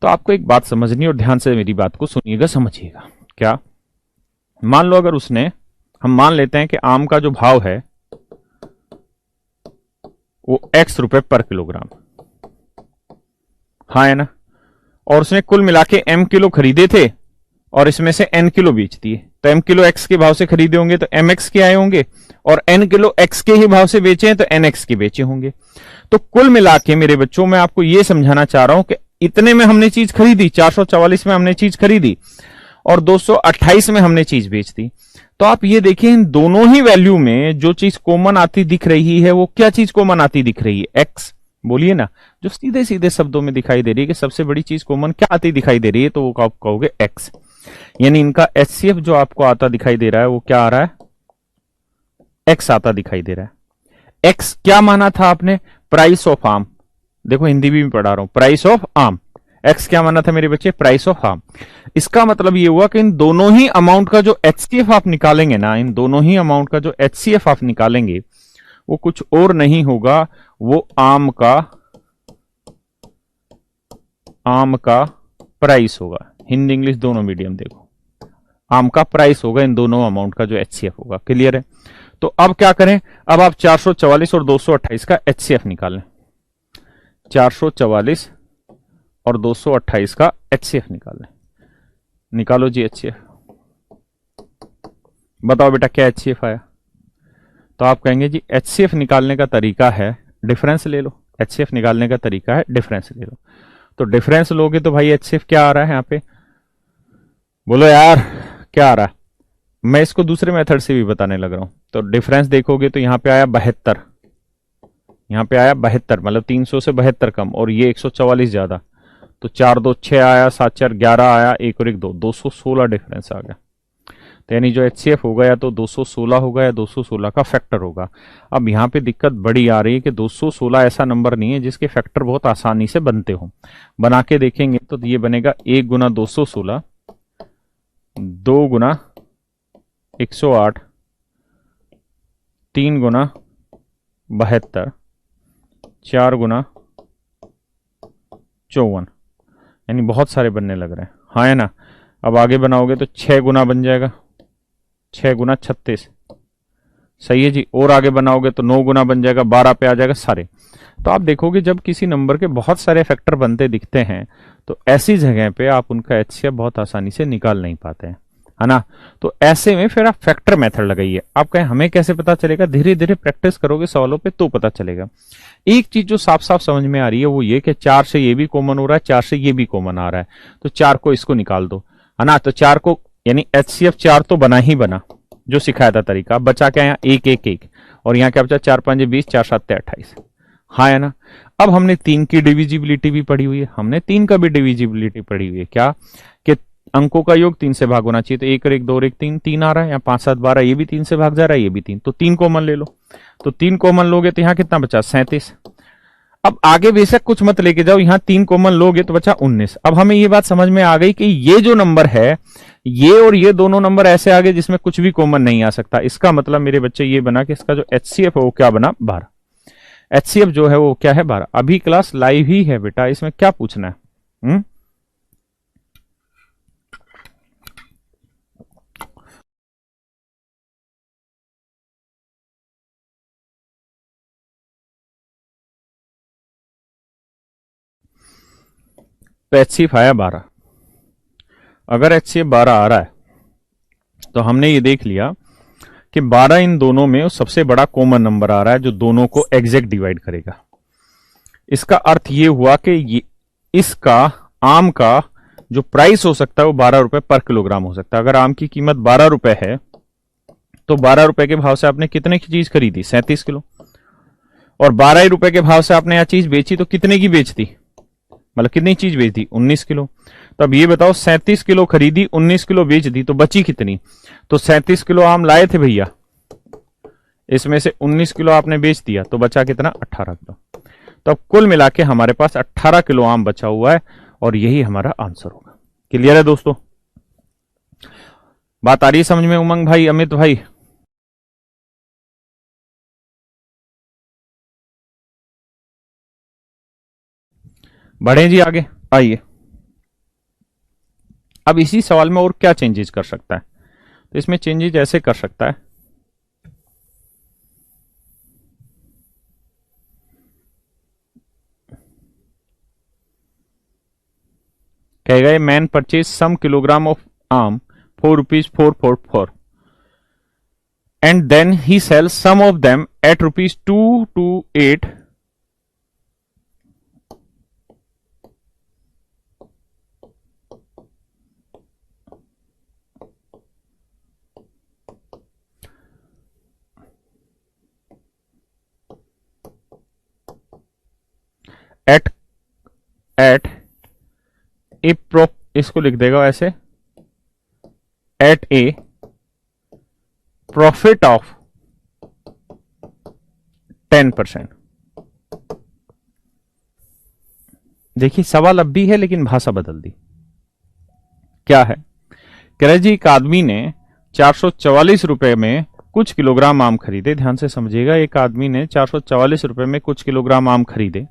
तो आपको एक बात समझनी, और ध्यान से मेरी बात को सुनिएगा, समझिएगा। क्या? मान लो अगर उसने, हम मान लेते हैं कि आम का जो भाव है वो x रुपए पर किलोग्राम, हाँ है ना, और उसने कुल मिला के m किलो खरीदे थे और इसमें से n किलो बेच दिए। तो m किलो x के भाव से खरीदे होंगे तो mx के आए होंगे, और n किलो x के ही भाव से बेचे हैं तो nx के बेचे होंगे। तो कुल मिला के मेरे बच्चों, मैं आपको यह समझाना चाह रहा हूं कि इतने में हमने चीज खरीदी, 444 में हमने चीज खरीदी, और 228 में हमने चीज बेच दी। तो आप ये देखिए इन दोनों ही वैल्यू में जो चीज कॉमन आती दिख रही है वो क्या चीज कॉमन आती दिख रही है? एक्स। बोलिए ना, जो सीधे सीधे शब्दों में दिखाई दे रही है कि सबसे बड़ी चीज कॉमन क्या आती दिखाई दे रही है, तो वो आप कहोगे एक्स। यानी इनका एचसीएफ जो आपको आता दिखाई दे रहा है वो क्या आ रहा है? एक्स आता दिखाई दे रहा है। एक्स क्या माना था आपने? प्राइस ऑफ आम। देखो हिंदी भी पढ़ा रहा हूं, प्राइस ऑफ आम। एक्स क्या माना था मेरे बच्चे? प्राइस ऑफ आम। इसका मतलब ये हुआ कि इन दोनों ही अमाउंट का जो एचसीएफ आप निकालेंगे ना, इन दोनों ही अमाउंट का जो एचसीएफ आप निकालेंगे वो कुछ और नहीं होगा, वो आम का प्राइस होगा। हिंदी इंग्लिश दोनों मीडियम देखो, आम का प्राइस होगा इन दोनों अमाउंट का जो एचसीएफ होगा। क्लियर है? तो अब क्या करें? अब आप 444 और 228 का एचसीएफ निकालें। 444 और 228 का एचसीएफ निकालें। निकालो जी एचसीएफ। बताओ बेटा क्या एचसीएफ आया? तो आप कहेंगे जी एचसीएफ निकालने का तरीका है डिफरेंस ले लो। एचसीएफ निकालने का तरीका है डिफरेंस ले लो। तो डिफरेंस लोगे तो भाई एचसीएफ क्या आ रहा है यहाँ पे? बोलो यार क्या आ रहा है? मैं इसको दूसरे मेथड से भी बताने लग रहा हूं। तो डिफरेंस देखोगे तो यहां पे आया 72, यहां पे आया 72, मतलब 300 से 72 कम, और ये 144 ज्यादा। तो 4 2 6 आया, 7 4 11 आया, 1 और 1 2, 216 डिफरेंस आ गया। तो यानी जो एचसीएफ होगा या तो 216 होगा या 216 का फैक्टर होगा। अब यहाँ पे दिक्कत बड़ी आ रही है कि 216 ऐसा नंबर नहीं है जिसके फैक्टर बहुत आसानी से बनते हो। बना के देखेंगे तो ये बनेगा 1 गुना 216, 2 गुना 108, 3 गुना 72, 4 गुना 54, यानी बहुत सारे बनने लग रहे हैं। हाँ है ना? अब आगे बनाओगे तो 6 गुना बन जाएगा, 6 गुना 36। सही है जी। और आगे बनाओगे तो 9 गुना बन जाएगा, 12 पे आ जाएगा सारे। तो आप देखोगे जब किसी नंबर के बहुत सारे फैक्टर बनते दिखते हैं तो ऐसी जगह पे आप उनका एचसीएफ बहुत आसानी से निकाल नहीं पाते हैं, है ना? तो ऐसे में फिर आप फैक्टर मेथड लगाइए। आप कहें हमें कैसे पता चलेगा? धीरे धीरे प्रैक्टिस करोगे सवालों पे तो पता चलेगा। एक चीज जो साफ साफ समझ में आ रही है वो ये कि 4 से ये भी कॉमन हो रहा है, 4 से ये भी कॉमन आ रहा है, तो 4 को इसको निकाल दो, है ना? तो 4 को यानी एचसीएफ 4 तो बना ही बना जो सिखाया था तरीका। अब बचा क्या? यहाँ 1 1 1, और यहाँ क्या बचा? 4 5 20, 4 7 28। हाँ है ना? अब हमने 3 की डिविजिबिलिटी भी पढ़ी हुई है, हमने 3 का भी डिविजिबिलिटी पढ़ी हुई है। क्या कि अंकों का योग 3 से भाग होना चाहिए। तो 1 और 1 2 और 1 3, 3 आ रहा है। यहाँ 5 7 12, ये भी 3 से भाग जा रहा है, ये भी 3, तो 3 कॉमन ले लो। तो 3 कॉमन लोगे तो यहाँ कितना बचा? 37। अब आगे बेशक कुछ मत लेके जाओ, यहां 3 कॉमन लोगे तो बचा 19। अब हमें ये बात समझ में आ गई कि ये जो नंबर है, ये और ये दोनों नंबर ऐसे आ गए जिसमें कुछ भी कॉमन नहीं आ सकता। इसका मतलब मेरे बच्चे ये बना कि इसका जो एचसीएफ है वो क्या बना? 12। एचसीएफ जो है वो क्या है? 12। अभी क्लास लाइव ही है बेटा, इसमें क्या पूछना है? तो एचसीएफ आया 12। अगर एचसीएफ 12 आ रहा है तो हमने ये देख लिया कि 12 इन दोनों में सबसे बड़ा कॉमन नंबर आ रहा है जो दोनों को एग्जैक्ट डिवाइड करेगा। इसका अर्थ ये हुआ कि ये इसका आम का जो प्राइस हो सकता है वो 12 रुपए पर किलोग्राम हो सकता है। अगर आम की कीमत 12 रुपए है तो 12 रुपए के भाव से आपने कितने की चीज खरीदी? 37 किलो। और 12 ही रुपए के भाव से आपने यह चीज बेची तो कितने की बेचती? मतलब कितनी चीज बेच दी? 19 किलो। तो अब ये बताओ 37 किलो खरीदी, 19 किलो बेच दी, तो बची कितनी? तो 37 किलो आम लाए थे भैया, इसमें से 19 किलो आपने बेच दिया, तो बचा कितना? 18 किलो। तो अब कुल मिला के हमारे पास 18 किलो आम बचा हुआ है और यही हमारा आंसर होगा। क्लियर है दोस्तों? बात आ रही है समझ में उमंग भाई, अमित भाई? बढ़े जी आगे, आइए। अब इसी सवाल में और क्या चेंजेस कर सकता है? तो इसमें चेंजेस ऐसे कर सकता है, कहेगा a man purchase some kilogram of aam 4 rupees 444 and then he sells some of them at rupees 228 . At at a pro, इसको लिख देगा ऐसे, एट ए प्रॉफिट ऑफ 10%। देखिए सवाल अब भी है लेकिन भाषा बदल दी। क्या है, कह रहे जी एक आदमी ने 444 रुपए में कुछ किलोग्राम आम खरीदे। ध्यान से समझिएगा, एक आदमी ने 444 रुपए में कुछ किलोग्राम आम खरीदे।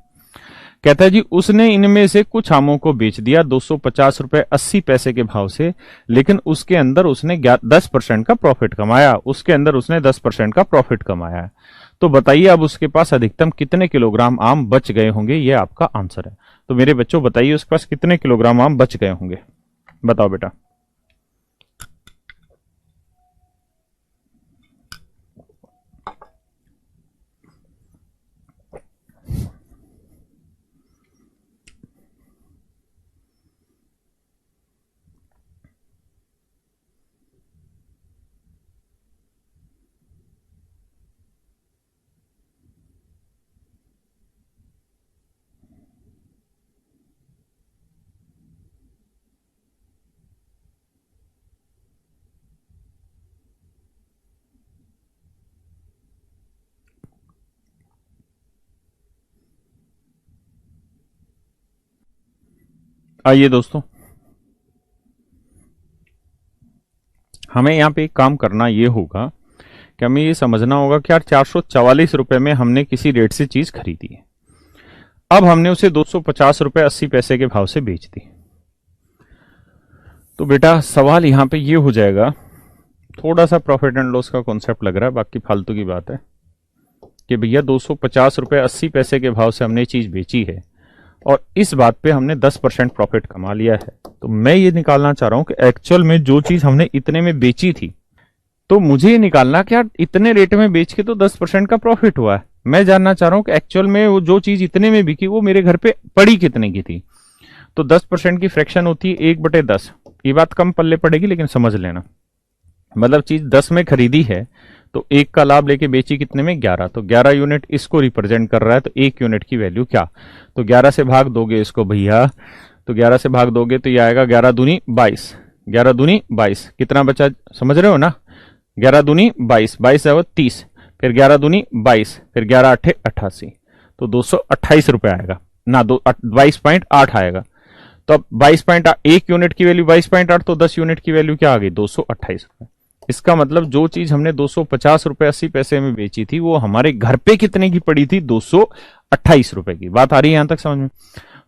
कहता है जी उसने इनमें से कुछ आमों को बेच दिया 250 रुपए 80 पैसे के भाव से, लेकिन उसके अंदर उसने 10% का प्रॉफिट कमाया। उसके अंदर उसने 10% का प्रॉफिट कमाया है। तो बताइए अब उसके पास अधिकतम कितने किलोग्राम आम बच गए होंगे, ये आपका आंसर है। तो मेरे बच्चों बताइए उसके पास कितने किलोग्राम आम बच गए होंगे, बताओ बेटा। आइए दोस्तों, हमें यहां पे एक काम करना ये होगा कि हमें ये समझना होगा कि यार 444 रुपए में हमने किसी रेट से चीज खरीदी है, अब हमने उसे 250 रुपए 80 पैसे के भाव से बेच दी। तो बेटा सवाल यहां पे ये हो जाएगा, थोड़ा सा प्रॉफिट एंड लॉस का कॉन्सेप्ट लग रहा है, बाकी फालतू की बात है, कि भैया 250 रुपए 80 पैसे के भाव से हमने चीज बेची है और इस बात पे हमने 10% प्रॉफिट कमा लिया है। तो मैं ये निकालना चाह रहा हूं कि एक्चुअल में जो चीज हमने इतने में बेची थी, तो मुझे ये निकालना कि यार इतने रेट में बेच के तो 10% का प्रॉफिट हुआ है। मैं जानना चाह रहा हूं कि एक्चुअल में वो जो चीज इतने में बिकी वो मेरे घर पे पड़ी कितने की थी। तो 10% की फ्रैक्शन होती है 1/10। ये बात कम पल्ले पड़ेगी लेकिन समझ लेना, मतलब चीज 10 में खरीदी है तो एक का लाभ लेके बेची कितने में, 11। तो 11 यूनिट इसको रिप्रेजेंट कर रहा है, तो एक यूनिट की वैल्यू क्या, तो 11 से भाग दोगे इसको भैया, तो 11 से भाग दोगे तो ये आएगा 11 दूनी 22, 11 दूनी 22, कितना बचा समझ रहे हो ना, 11 दूनी 22, 22 है वो 30, फिर 11 दूनी 22, फिर 11 अठे 88, तो 228 रुपए आएगा ना, 22.8 आएगा। तो अब 22.8, एक यूनिट की वैल्यू 22.8, तो 10 यूनिट की वैल्यू क्या आ गई, 228 रुपए। इसका मतलब जो चीज हमने 250 रुपए 80 पैसे में बेची थी वो हमारे घर पे कितने की पड़ी थी, 228 रुपए की। बात आ रही है यहां तक समझ में।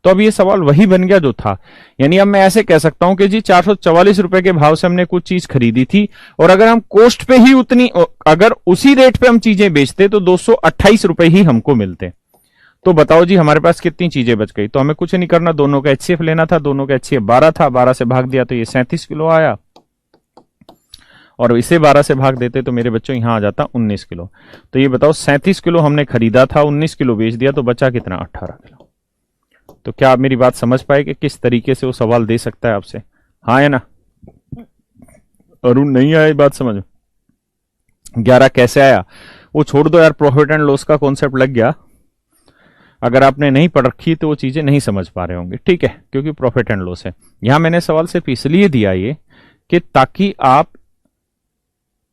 तो अब ये सवाल वही बन गया जो था, यानी अब मैं ऐसे कह सकता हूं कि जी 444 रुपए के भाव से हमने कुछ चीज खरीदी थी और अगर हम कॉस्ट पे ही उतनी, अगर उसी रेट पे हम चीजें बेचते तो 228 रुपए ही हमको मिलते। तो बताओ जी हमारे पास कितनी चीजें बच गई। तो हमें कुछ नहीं करना, दोनों का एचसीएफ लेना था, दोनों का एचसीएफ 12 था, 12 से भाग दिया तो ये 37 किलो आया, और इसे 12 से भाग देते तो मेरे बच्चों यहां आ जाता 19 किलो। तो ये बताओ 37 किलो हमने खरीदा था, 19 किलो बेच दिया, तो बचा कितना, 18 किलो। तो क्या आप मेरी बात समझ पाए कि किस तरीके से वो सवाल दे सकता है आपसे, हाँ है ना। अरुण नहीं आया बात समझ, 11 कैसे आया वो छोड़ दो यार, प्रॉफिट एंड लॉस का कॉन्सेप्ट लग गया। अगर आपने नहीं पढ़ रखी तो वो चीजें नहीं समझ पा रहे होंगे, ठीक है, क्योंकि प्रॉफिट एंड लॉस है। यहां मैंने सवाल सिर्फ इसलिए दिया ये कि ताकि आप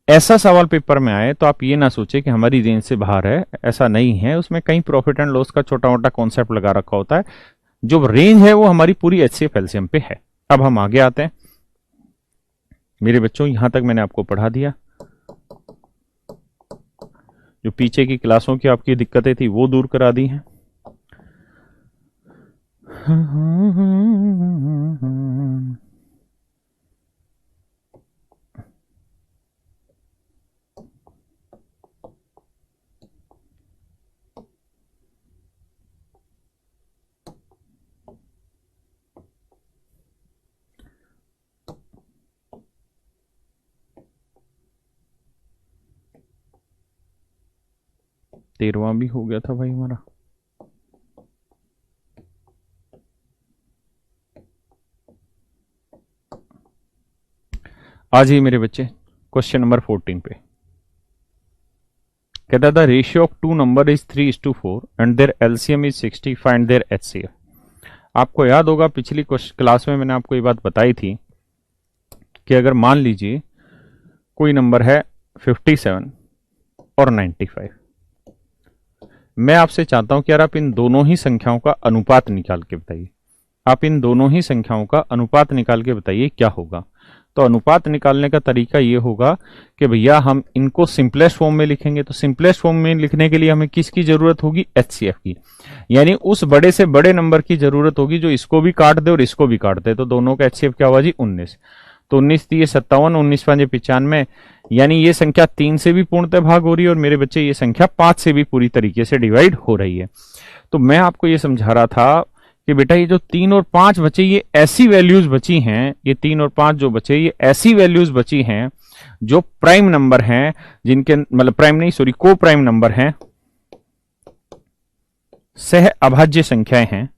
ऐसा सवाल पेपर में आए तो आप ये ना सोचे कि हमारी रेंज से बाहर है, ऐसा नहीं है। उसमें कहीं प्रॉफिट एंड लॉस का छोटा मोटा कॉन्सेप्ट लगा रखा होता है। जो रेंज है वो हमारी पूरी एचसीएफ एलसीएम पे है। अब हम आगे आते हैं मेरे बच्चों, यहां तक मैंने आपको पढ़ा दिया। जो पीछे की क्लासों की आपकी दिक्कतें थी वो दूर करा दी हैं। तेरहवां भी हो गया था भाई हमारा। आज ही मेरे बच्चे क्वेश्चन नंबर 14 पे। कहता था ratio of two number is 3:4 and their LCM is 60, find their HCF. आपको याद होगा पिछली क्लास में मैंने आपको ये बात बताई थी कि अगर मान लीजिए कोई नंबर है 57 और 95, मैं आपसे चाहता हूं कि यार आप इन दोनों ही संख्याओं का अनुपात निकाल के बताइए। आप इन दोनों ही संख्याओं का अनुपात निकाल के बताइए क्या होगा। तो अनुपात निकालने का तरीका ये होगा कि भैया हम इनको सिंपलेस्ट फॉर्म में लिखेंगे। तो सिंपलेस्ट फॉर्म में लिखने के लिए हमें किसकी जरूरत होगी? एचसीएफ की, यानी उस बड़े से बड़े नंबर की जरूरत होगी जो इसको भी काट दे और इसको भी काट दे। तो दोनों का एचसीएफ क्या होगा जी? 19। तो 19 थी 57, 19 5 95, यानी ये संख्या 3 से भी पूर्णतः भाग हो रही है और मेरे बच्चे ये संख्या 5 से भी पूरी तरीके से डिवाइड हो रही है। तो मैं आपको ये समझा रहा था कि बेटा ये जो 3 और 5 बचे, ये ऐसी वैल्यूज बची हैं, ये 3 और 5 जो बचे ये ऐसी वैल्यूज बची हैं जो प्राइम नंबर हैं, जिनके मतलब प्राइम नहीं सॉरी को प्राइम नंबर हैं, सह अभाज्य संख्याएं हैं,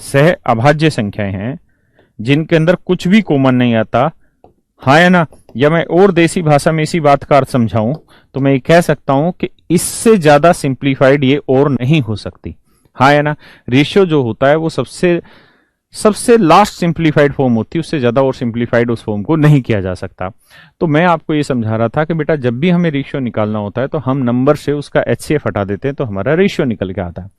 सह अभाज्य संख्याएं हैं जिनके अंदर कुछ भी कॉमन नहीं आता। हाँ या ना? या मैं और देसी भाषा में इसी बात का अर्थ समझाऊं तो मैं ये कह सकता हूं कि इससे ज्यादा सिंप्लीफाइड ये और नहीं हो सकती। हाँ या ना? रेशियो जो होता है वो सबसे लास्ट सिंप्लीफाइड फॉर्म होती है, उससे ज्यादा और सिंप्लीफाइड उस फॉर्म को नहीं किया जा सकता। तो मैं आपको ये समझा रहा था कि बेटा जब भी हमें रेशियो निकालना होता है तो हम नंबर से उसका एचसीएफ हटा देते हैं तो हमारा रेशियो निकल के आता है।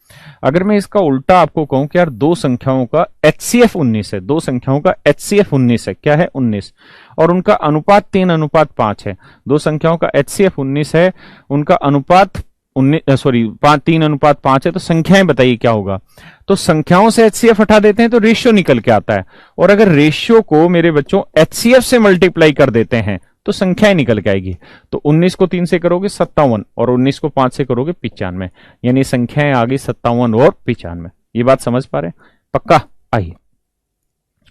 अगर मैं इसका उल्टा आपको कहूं कि यार दो संख्याओं का एचसीएफ 19 है, दो संख्याओं का एचसीएफ 19 है, क्या है? 19, और उनका अनुपात 3:5 है। दो संख्याओं का एचसीएफ 19 है, उनका अनुपात 3:5 है, तो संख्याएं बताइए क्या होगा? तो संख्याओं से एचसीएफ हटा देते हैं तो रेशियो निकल के आता है, और अगर रेशियो को मेरे बच्चों एचसीएफ से मल्टीप्लाई कर देते हैं तो संख्याएं निकल के आएगी। तो 19 को 3 से करोगे 57 और 19 को 5 से करोगे 95, यानी संख्याएं आ गई 57 और 95। ये बात समझ पा रहे हैं? पक्का? आइए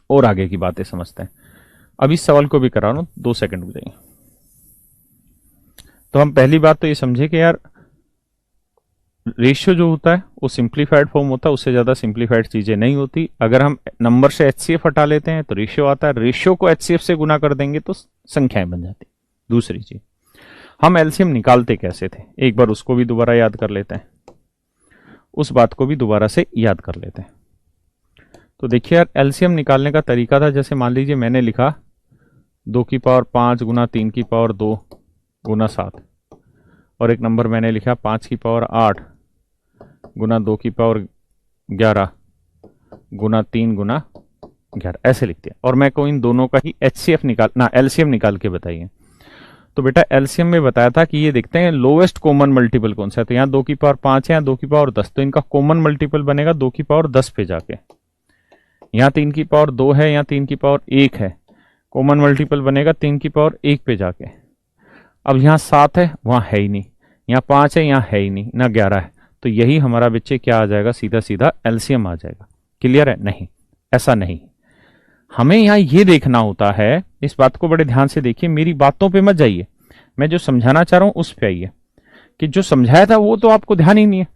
और आगे की बातें समझते हैं। अब इस सवाल को भी करा लो, 2 सेकंड रुक जाइए। तो हम पहली बात तो ये समझे कि यार रेशियो जो होता है वो सिंप्लीफाइड फॉर्म होता है, उससे ज्यादा सिंप्लीफाइड चीजें नहीं होती। अगर हम नंबर से एचसीएफ हटा लेते हैं तो रेशियो आता है, रेशियो को एचसीएफ से गुना कर देंगे तो संख्याएं बन जाती। दूसरी चीज, हम एलसीएम निकालते कैसे थे, एक बार उसको भी दोबारा याद कर लेते हैं, उस बात को भी दोबारा से याद कर लेते हैं। तो देखिए यार एलसीएम निकालने का तरीका था, जैसे मान लीजिए मैंने लिखा 2 की पावर 5 गुना 3 की पावर 2 गुना 7, और एक नंबर मैंने लिखा 5 की पावर 8 गुना 2 की पावर 11 गुना 3 गुना 11, ऐसे लिख दिया। और मैं को इन दोनों का ही एचसीएफ एलसीएम निकाल के बताइए। तो बेटा एलसीएम में बताया था कि ये देखते हैं लोवेस्ट कॉमन मल्टीपल कौन सा है। तो यहाँ 2 की पावर 5 है, यहाँ 2 की पावर 10, तो इनका कॉमन मल्टीपल बनेगा 2 की पावर 10 पे जाके। यहाँ 3 की पावर 2 है, यहाँ 3 की पावर 1 है, कॉमन मल्टीपल बनेगा 3 की पावर 1 पे जाके। अब यहाँ 7 है, वहां है ही नहीं, यहाँ 5 है, यहाँ है ही नहीं, ना 11 है, तो यही हमारा बच्चे क्या आ जाएगा? सीधा सीधा एलसीएम आ जाएगा। क्लियर है? नहीं, ऐसा नहीं, हमें यहाँ ये देखना होता है, इस बात को बड़े ध्यान से देखिए, मेरी बातों पे मत जाइए, मैं जो समझाना चाह रहा हूं उस पे आइए, कि जो समझाया था वो तो आपको ध्यान ही नहीं है।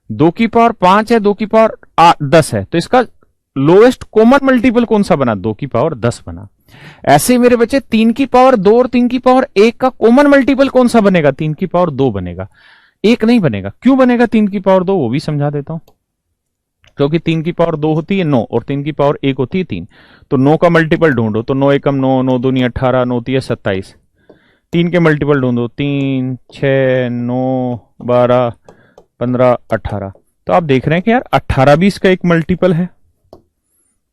2 की पावर 5 है, 2 की पावर 10 है, तो इसका लोएस्ट कॉमन मल्टीपल कौन सा बना? 2 की पावर 10 बना। ऐसे ही मेरे बच्चे 3 की पावर 2 और 3 की पावर 1 का कॉमन मल्टीपल कौन सा बनेगा? 3 की पावर 2 बनेगा, 1 नहीं बनेगा। क्यों बनेगा 3 की पावर 2? वो भी समझा देता हूं। क्योंकि 3 की पावर 2 होती है 9 और 3 की पावर 1 होती है 3, तो 9 का मल्टीपल ढूंढो, तो 9 एकम 9, 9 दूनी 18, 9 तीय 27। 3 के मल्टीपल ढूंढो, 3 6 9 12 15 18। तो आप देख रहे हैं कि यार 18 भी इसका एक मल्टीपल है,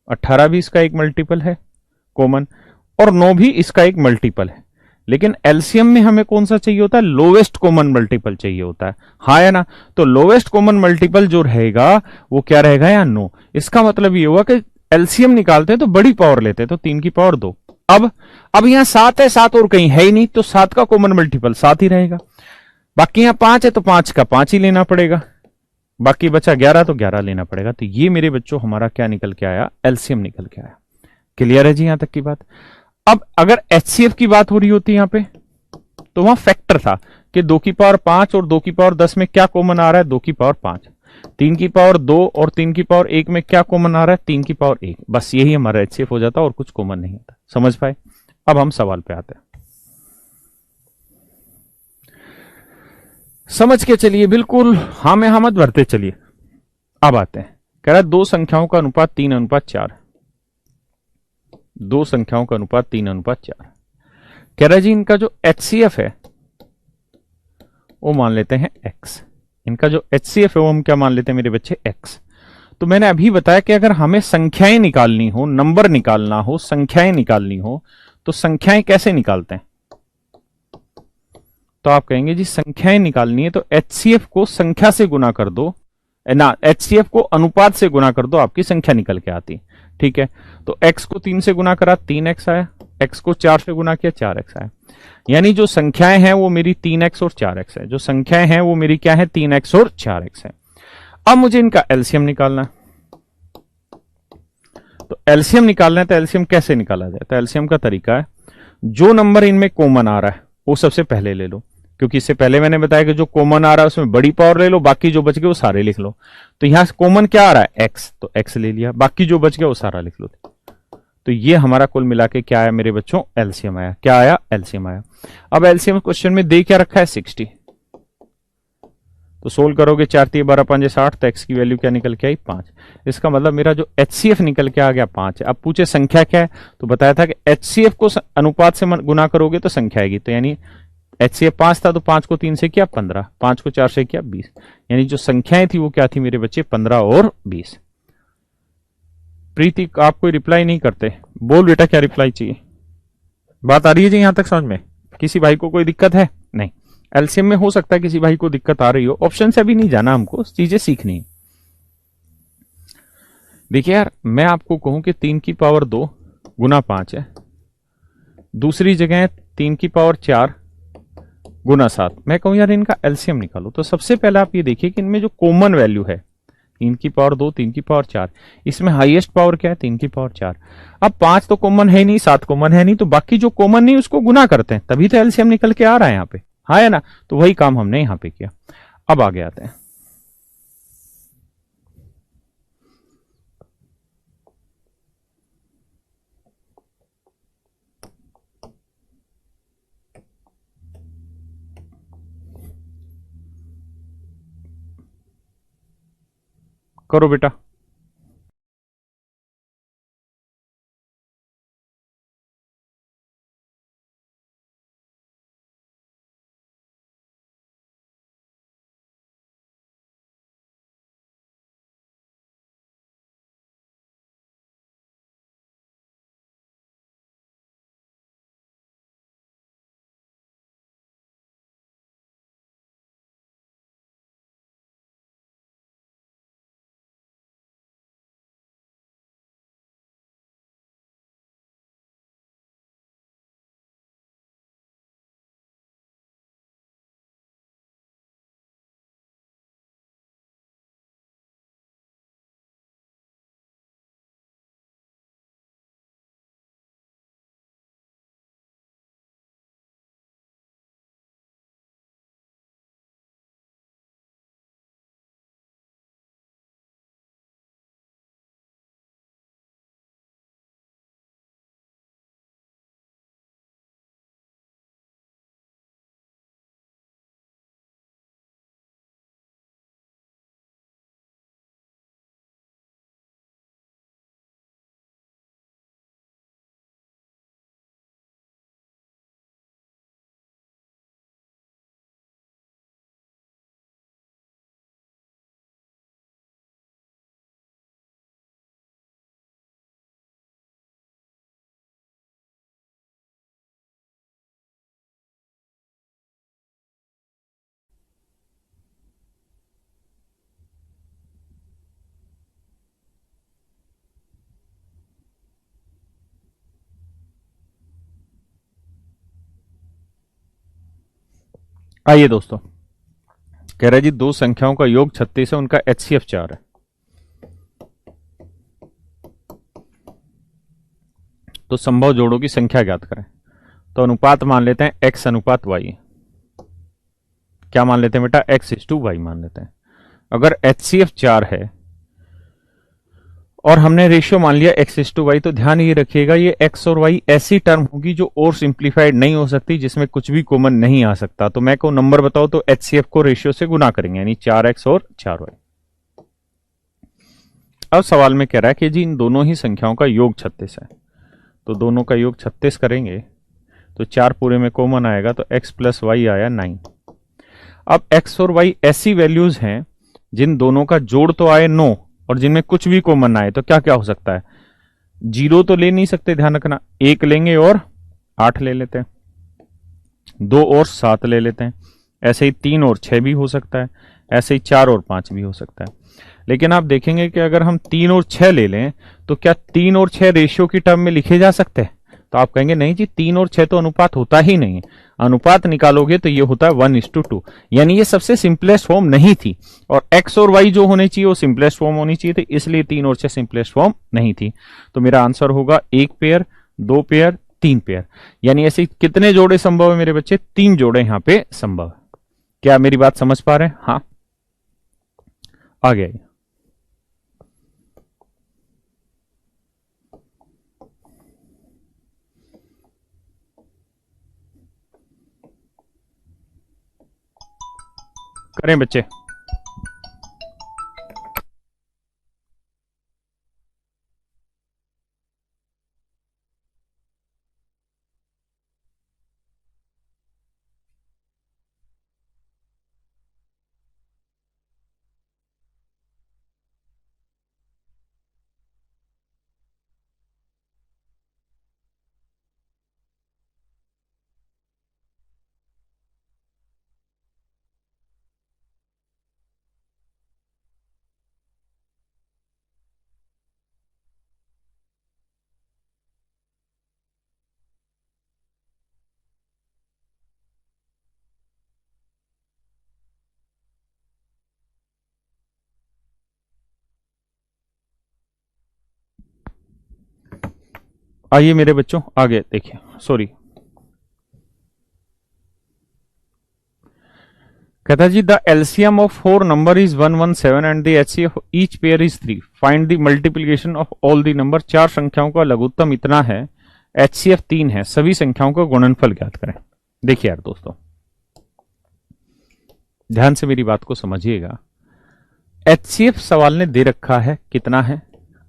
18 भी इसका एक मल्टीपल है कॉमन, और 9 भी इसका एक मल्टीपल है। लेकिन एलसीएम में हमें कौन सा चाहिए होता है? लोवेस्ट कॉमन मल्टीपल चाहिए होता है। हाँ या ना? तो लोवेस्ट कॉमन मल्टीपल जो रहेगा वो क्या रहेगा? या 9। इसका मतलब ये हुआ कि एलसीएम निकालते हैं तो बड़ी पावर लेते हैं, तो 3 की पावर 2। अब यहां 7 है, 7 और कहीं है ही नहीं, तो 7 का कॉमन मल्टीपल 7 ही रहेगा। बाकी यहां 5 है तो 5 का 5 ही लेना पड़ेगा, बाकी बचा 11 तो 11 लेना पड़ेगा। तो ये मेरे बच्चों हमारा क्या निकल के आया? एलसीएम निकल के आया। क्लियर है जी यहां तक की बात? अब अगर एचसीएफ की बात हो रही होती यहां पे, तो वहां फैक्टर था कि 2 की पावर 5 और 2 की पावर 10 में क्या कॉमन आ रहा है? 2 की पावर 5। 3 की पावर 2 और 3 की पावर 1 में क्या कॉमन आ रहा है? 3 की पावर 1। बस यही हमारा एचसीएफ हो जाता और कुछ कॉमन नहीं आता। समझ पाए? अब हम सवाल पे आते हैं। समझ के चलिए, बिल्कुल हाँ में हाँ मत भरते चलिए। अब आते हैं, कह रहा है दो संख्याओं का अनुपात 3:4। दो संख्याओं का अनुपात 3:4। कह रहा है जी इनका जो HCF है वो मान लेते हैं x। इनका जो HCF है वो हम क्या मान लेते हैं मेरे बच्चे, x। तो मैंने अभी बताया कि अगर हमें संख्याएं निकालनी हो, नंबर निकालना हो, संख्याएं निकालनी हो, तो संख्याएं कैसे निकालते हैं? तो आप कहेंगे जी संख्याएं निकालनी है तो HCF को संख्या से गुना कर दो ना, HCF को अनुपात से गुना कर दो, आपकी संख्या निकल के आती। ठीक है, तो x को 3 से गुना करा 3x आया, x को 4 से गुना किया 4x आया। यानी जो संख्याएं हैं वो मेरी 3x और 4x है, जो संख्याएं हैं वो मेरी क्या है, 3x और 4x है। अब मुझे इनका एलसीएम निकालना है। तो एलसीएम निकालना है तो एलसीएम कैसे निकाला जाए? तो एलसीएम का तरीका है, जो नंबर इनमें कॉमन आ रहा है वो सबसे पहले ले लो, क्योंकि इससे पहले मैंने बताया कि जो कॉमन आ रहा है उसमें बड़ी पावर ले लो, बाकी जो बच गए वो सारे लिख लो। तो यहां कॉमन क्या आ रहा है, x, तो x ले लिया, बाकी जो बच गया वो सारा लिख लो। तो ये हमारा कुल मिला के क्या आया मेरे बच्चों, एलसीएम आया। क्या आया, एलसीएम आया। अब एलसीएम क्वेश्चन में दे क्या रखा है, 60। तो सोल्व करोगे 4 3 12 5 60, तो x की वैल्यू क्या निकल के आई, 5। इसका मतलब मेरा जो HCF निकल के आ गया 5 है। अब पूछे संख्या क्या है, तो बताया था कि HCF को अनुपात से गुना करोगे तो संख्या आएगी। तो यानी HCF 5 था तो 5 को 3 से किया 15, 5 को 4 से किया 20। यानी जो संख्याएं थी वो क्या थी मेरे बच्चे, 15 और 20। प्रीति आप कोई रिप्लाई नहीं करते, बोल बेटा क्या रिप्लाई चाहिए? बात आ रही है जी यहां तक समझ में? किसी भाई को कोई दिक्कत है? नहीं। एलसीएम में हो सकता है किसी भाई को दिक्कत आ रही हो, ऑप्शन से अभी नहीं जाना, हमको चीजें सीखनी है। देखिए यार, मैं आपको कहूं कि 3 की पावर 2 गुना 5 है, दूसरी जगह है 3 की पावर 4 गुना 7। मैं कहूं यार इनका एलसीएम निकालो, तो सबसे पहले आप ये देखिए कि इनमें जो कॉमन वैल्यू है 3 की पावर 2, 3 की पावर 4, इसमें हाईएस्ट पावर क्या है, 3 की पावर 4। अब 5 तो कॉमन है नहीं, 7 कॉमन है नहीं, तो बाकी जो कॉमन नहीं उसको गुना करते हैं, तभी तो एलसीएम निकल के आ रहा है यहाँ पे, हाँ है ना? तो वही काम हमने यहां पे किया। अब आगे आते हैं, करो बेटा। आइए दोस्तों, कह रहा है जी दो संख्याओं का योग 36 है, उनका HCF 4 है। तो संभव जोड़ों की संख्या ज्ञात करें। तो अनुपात मान लेते हैं x अनुपात y। क्या मान लेते हैं बेटा, x/y मान लेते हैं। अगर HCF 4 है और हमने रेशियो मान लिया x:y। तो ध्यान ये रखिएगा, ये x और y ऐसी टर्म होगी जो और सिंप्लीफाइड नहीं हो सकती, जिसमें कुछ भी कॉमन नहीं आ सकता। तो मैं को नंबर बताओ तो HCF को रेशियो से गुना करेंगे, यानी 4x और 4y। अब सवाल में कह रहा है कि जी इन दोनों ही संख्याओं का योग 36 है, तो दोनों का योग 36 करेंगे तो 4 पूरे में कॉमन आएगा, तो x प्लस वाई आया 9। अब x और y ऐसी वैल्यूज हैं जिन दोनों का जोड़ तो आए 9 और जिनमें कुछ भी कॉमन आए, तो क्या क्या हो सकता है? 0 तो ले नहीं सकते, ध्यान रखना, 1 लेंगे और 8 ले लेते हैं, 2 और 7 ले लेते हैं, ऐसे ही 3 और 6 भी हो सकता है, ऐसे ही 4 और 5 भी हो सकता है। लेकिन आप देखेंगे कि अगर हम 3 और 6 ले लें तो क्या 3 और 6 रेशियो की टर्म में लिखे जा सकते हैं? तो आप कहेंगे नहीं जी, 3 और 6 तो अनुपात होता ही नहीं है। अनुपात निकालोगे तो ये होता है 1:2, यानी ये सबसे सिंपलेस्ट फॉर्म नहीं थी, और x और y जो होने चाहिए वो सिंपलेस्ट फॉर्म होनी चाहिए थी, इसलिए 3 और 6 सिंपलेस्ट फॉर्म नहीं थी। तो मेरा आंसर होगा 1 पेयर, 2 पेयर, 3 पेयर। यानी ऐसे कितने जोड़े संभव है मेरे बच्चे? 3 जोड़े यहां पे संभव है। क्या मेरी बात समझ पा रहे हैं? हाँ, आ गया ये। करें बच्चे? आइए मेरे बच्चों आगे देखिए, सॉरी, कहता जी the LCM of 4 number is 117 and the HCF of each pair is 3। Find the multiplication of all the number. 4 संख्याओं का लघुत्तम इतना है, एचसीएफ 3 है, सभी संख्याओं का गुणनफल ज्ञात करें। देखिए यार दोस्तों, ध्यान से मेरी बात को समझिएगा। एचसीएफ सवाल ने दे रखा है कितना है?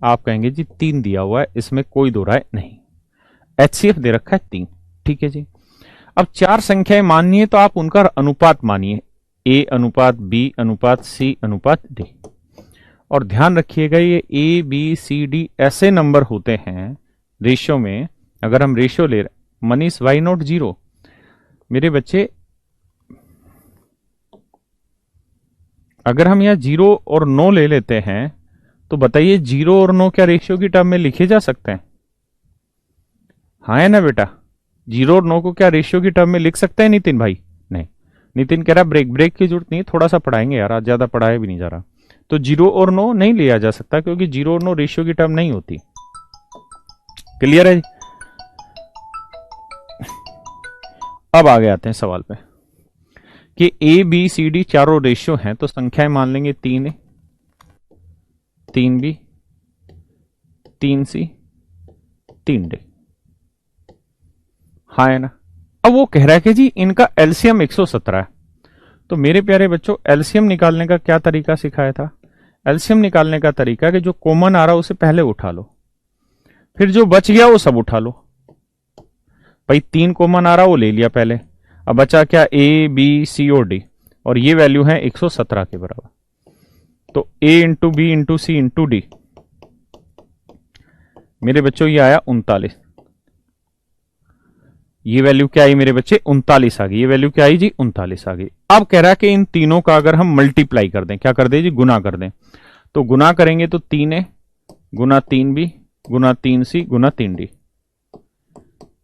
आप कहेंगे जी 3 दिया हुआ है, इसमें कोई दो राय नहीं। एचसीएफ दे रखा है 3, ठीक है जी। अब 4 संख्याएं माननी है तो आप उनका अनुपात मानिए, ए अनुपात बी अनुपात सी अनुपात डी। और ध्यान रखिएगा ये ए बी सी डी ऐसे नंबर होते हैं रेशियो में, अगर हम रेशियो ले रहे, मनीष वाई नॉट 0, मेरे बच्चे अगर हम यहां 0 और 9 ले लेते हैं तो बताइए 0 और 9 क्या रेशियो की टर्म में लिखे जा सकते हैं? हाँ है ना बेटा? 0 और 9 को क्या रेशियो की टर्म में लिख सकते हैं नितिन भाई? नहीं। नितिन कह रहा ब्रेक की जरूरत नहीं, थोड़ा सा पढ़ाएंगे यार, आज ज्यादा पढ़ाया भी नहीं जा रहा। तो 0 और 9 नहीं लिया जा सकता क्योंकि 0 और 9 रेशियो की टर्म नहीं होती। क्लियर है? अब आगे आते हैं सवाल पे कि ए बी सी डी चारों रेशियो हैं, तो संख्याएं मान लेंगे 3A, 3B, 3C, 3D। हाँ है ना? अब वो कह रहा है कि जी इनका एलसीएम 117 है। तो मेरे प्यारे बच्चों, एलसीएम निकालने का क्या तरीका सिखाया था? एलसीएम निकालने का तरीका कि जो कॉमन आ रहा है उसे पहले उठा लो, फिर जो बच गया वो सब उठा लो। भाई 3 कॉमन आ रहा वो ले लिया पहले, अब बचा क्या? ए बी सी और डी, और ये वैल्यू है 117 के बराबर। तो ए इंटू बी इंटू सी इंटू डी, मेरे बच्चों ये आया 39। ये वैल्यू क्या आई मेरे बच्चे? 39 आ गई। ये वैल्यू क्या आई जी? 39 आ गई। अब कह रहा है कि इन तीनों का अगर हम मल्टीप्लाई कर दें, क्या कर दें जी? गुना कर दें। तो गुना करेंगे तो 3A गुना 3B गुना 3C गुना 3D,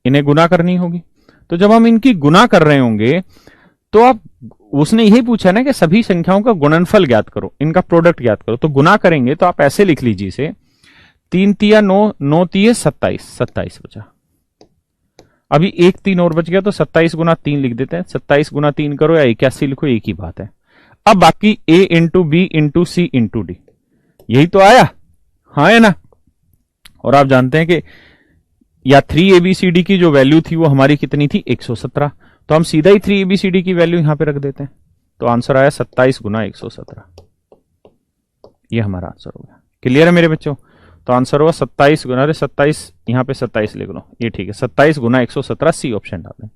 इन्हें गुना करनी होगी। तो जब हम इनकी गुना कर रहे होंगे तो आप, उसने यही पूछा ना कि सभी संख्याओं का गुणनफल ज्ञात करो, इनका प्रोडक्ट ज्ञात करो। तो गुना करेंगे तो आप ऐसे लिख लीजिए इसे, 3 तिया 9, 9 तिये 27, 27 बचा। अभी एक 3 और बच गया तो 27 गुना 3 लिख देते हैं। 27 गुना 3 करो या 81 लिखो, एक ही बात है। अब बाकी ए इंटू बी इंटू सी इंटू डी, यही तो आया। हाँ है ना। और आप जानते हैं कि या 3 ABCD की जो वैल्यू थी वो हमारी कितनी थी 117, तो हम सीधा ही 3 ABCD की वैल्यू यहां पे रख देते हैं, तो आंसर आया 27 गुना 117। ये हमारा आंसर हो गया। क्लियर है मेरे बच्चों? तो आंसर हुआ 27 गुना, अरे 27 यहां पे 27 लिख लो, ये ठीक है, 27 गुना 117, सी ऑप्शन डाल दें।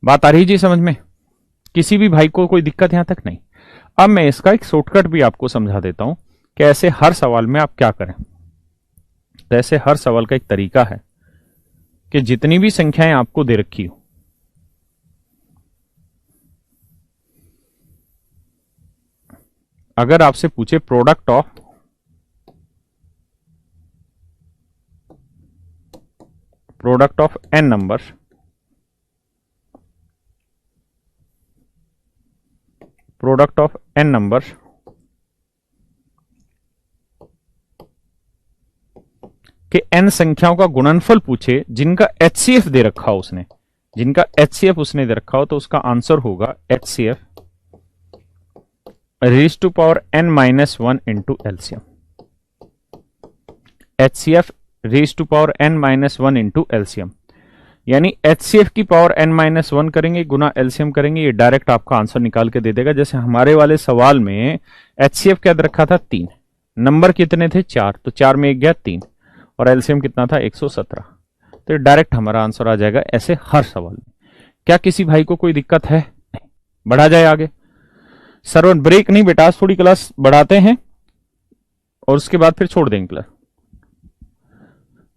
बात आ रही जी समझ में? किसी भी भाई को कोई दिक्कत यहां तक नहीं। अब मैं इसका एक शॉर्टकट भी आपको समझा देता हूं कि ऐसे हर सवाल में आप क्या करें। तो ऐसे हर सवाल का एक तरीका है कि जितनी भी संख्याएं आपको दे रखी हो, अगर आपसे पूछे product of n numbers, product of n numbers के n संख्याओं का गुणनफल पूछे जिनका HCF दे रखा हो उसने, जिनका HCF उसने दे रखा हो, तो उसका आंसर होगा HCF raise to power n minus 1 into LCM. HCF raise to power n minus 1 into LCM, यानी HCF की पावर n माइनस 1 करेंगे गुना एलसीएम करेंगे, ये डायरेक्ट आपका आंसर निकाल के दे देगा। जैसे हमारे वाले सवाल में HCF क्या दे रखा था 3, नंबर कितने थे 4, तो 4 में 1 गया 3, और एलसीएम कितना था 117, तो डायरेक्ट हमारा आंसर आ जाएगा ऐसे हर सवाल में। क्या किसी भाई को कोई दिक्कत है? नहीं। बढ़ा जाए आगे। सर्वर ब्रेक नहीं बेटा, आज थोड़ी क्लास बढ़ाते हैं और उसके बाद फिर छोड़ देंगे क्लास।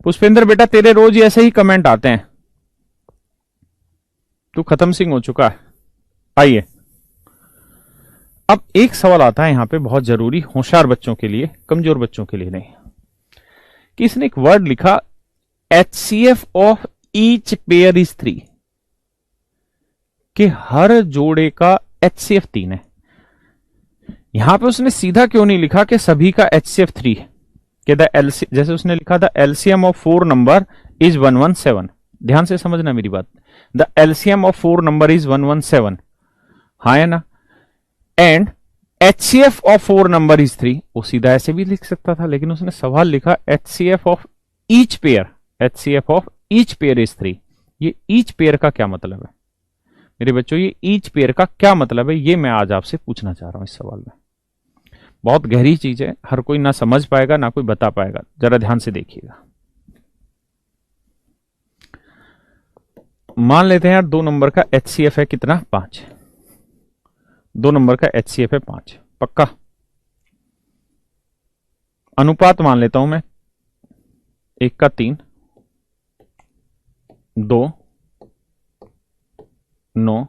पुष्पेंद्र बेटा तेरे रोज ऐसे ही कमेंट आते हैं, तू खत्म सिंह हो चुका है। आइए अब एक सवाल आता है यहां पे बहुत जरूरी, होशियार बच्चों के लिए, कमजोर बच्चों के लिए नहीं, कि इसने एक वर्ड लिखा HCF of each pair is 3, कि हर जोड़े का HCF 3 है। यहां पे उसने सीधा क्यों नहीं लिखा कि सभी का HCF 3 है, कि जैसे उसने लिखा था LCM ऑफ 4 नंबर इज 117। ध्यान से समझना मेरी बात, the LCM of 4 number is 117, हाँ है ना, and HCF of 4 number is 3, वो सीधा ऐसे भी लिख सकता था, लेकिन उसने सवाल लिखा HCF of each pair, HCF of each pair is 3। ये ईच पेयर का क्या मतलब है मेरे बच्चों? ये ईच पेयर का क्या मतलब है, ये मैं आज आपसे पूछना चाह रहा हूं इस सवाल में। बहुत गहरी चीज है, हर कोई ना समझ पाएगा ना कोई बता पाएगा, जरा ध्यान से देखिएगा। मान लेते हैं यार 2 नंबर का HCF है कितना 5, 2 नंबर का HCF है 5, पक्का? अनुपात मान लेता हूं मैं, 1 का 3, 2, 9,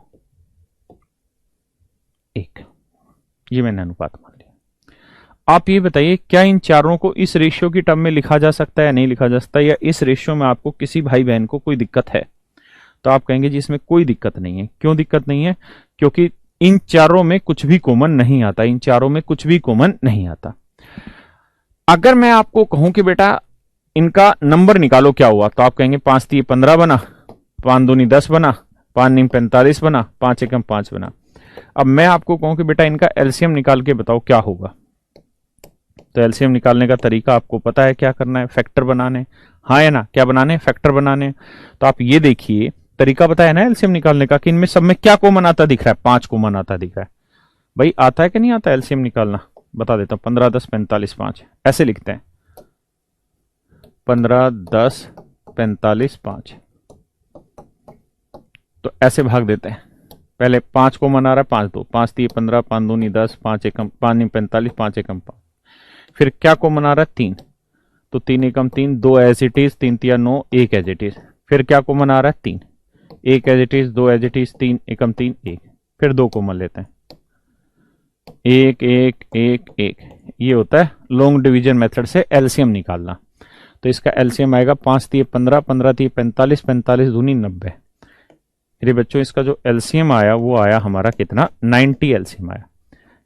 1, ये मैंने अनुपात मान लिया। आप ये बताइए क्या इन चारों को इस रेशियो की टर्म में लिखा जा सकता है या नहीं लिखा जा सकता, या इस रेशियो में आपको किसी भाई बहन को कोई दिक्कत है? तो आप कहेंगे जी इसमें कोई दिक्कत नहीं है। क्यों दिक्कत नहीं है? क्योंकि इन चारों में कुछ भी कॉमन नहीं आता, इन चारों में कुछ भी कॉमन नहीं आता। अगर मैं आपको कहूं कि बेटा इनका नंबर निकालो क्या हुआ, तो आप कहेंगे 5 3 15 बना, 5 दूनी 10 बना, 5 9 45 बना, 5 1 5 बना। अब मैं आपको कहूं कि बेटा इनका एलसीएम निकाल के बताओ क्या होगा, तो एलसीएम निकालने का तरीका आपको पता है क्या करना है, फैक्टर बनाने, हाँ है ना, क्या बनाने, फैक्टर बनाने। तो आप ये देखिए तरीका पता है ना एलसीएम निकालने का, कि इनमें सब में क्या कॉमन आता दिख रहा है, 5 कॉमन आता दिख रहा है। भाई आता है कि नहीं आता एलसीएम निकालना? बता देता हूं, 15 10 45 5 ऐसे लिखते हैं, 15 10 45 5, तो ऐसे भाग देते हैं। पहले 5 कॉमन आ रहा है, 5 2, 5 3 15, 5 दूनी 10, 5 1 5 9 45, 5 1 5। फिर क्या कॉमन आ रहा है 3, तो 3 एकम 3, 2 as it is, 3 3 9, 1 as it is. फिर क्या कॉमन आ रहा है 3, 1 as it is, 2 as it is, 3 एकम 3 1। फिर 2 कॉमन लेते हैं, 1 1 1 1। ये होता है लॉन्ग डिवीजन मेथड से एलसीएम निकालना। तो इसका एलसीएम आएगा 5 3 15, 15 3 45, 45 दूनी 90। मेरे बच्चों इसका जो एलसीएम आया वो आया हमारा कितना, 90 एलसीएम आया।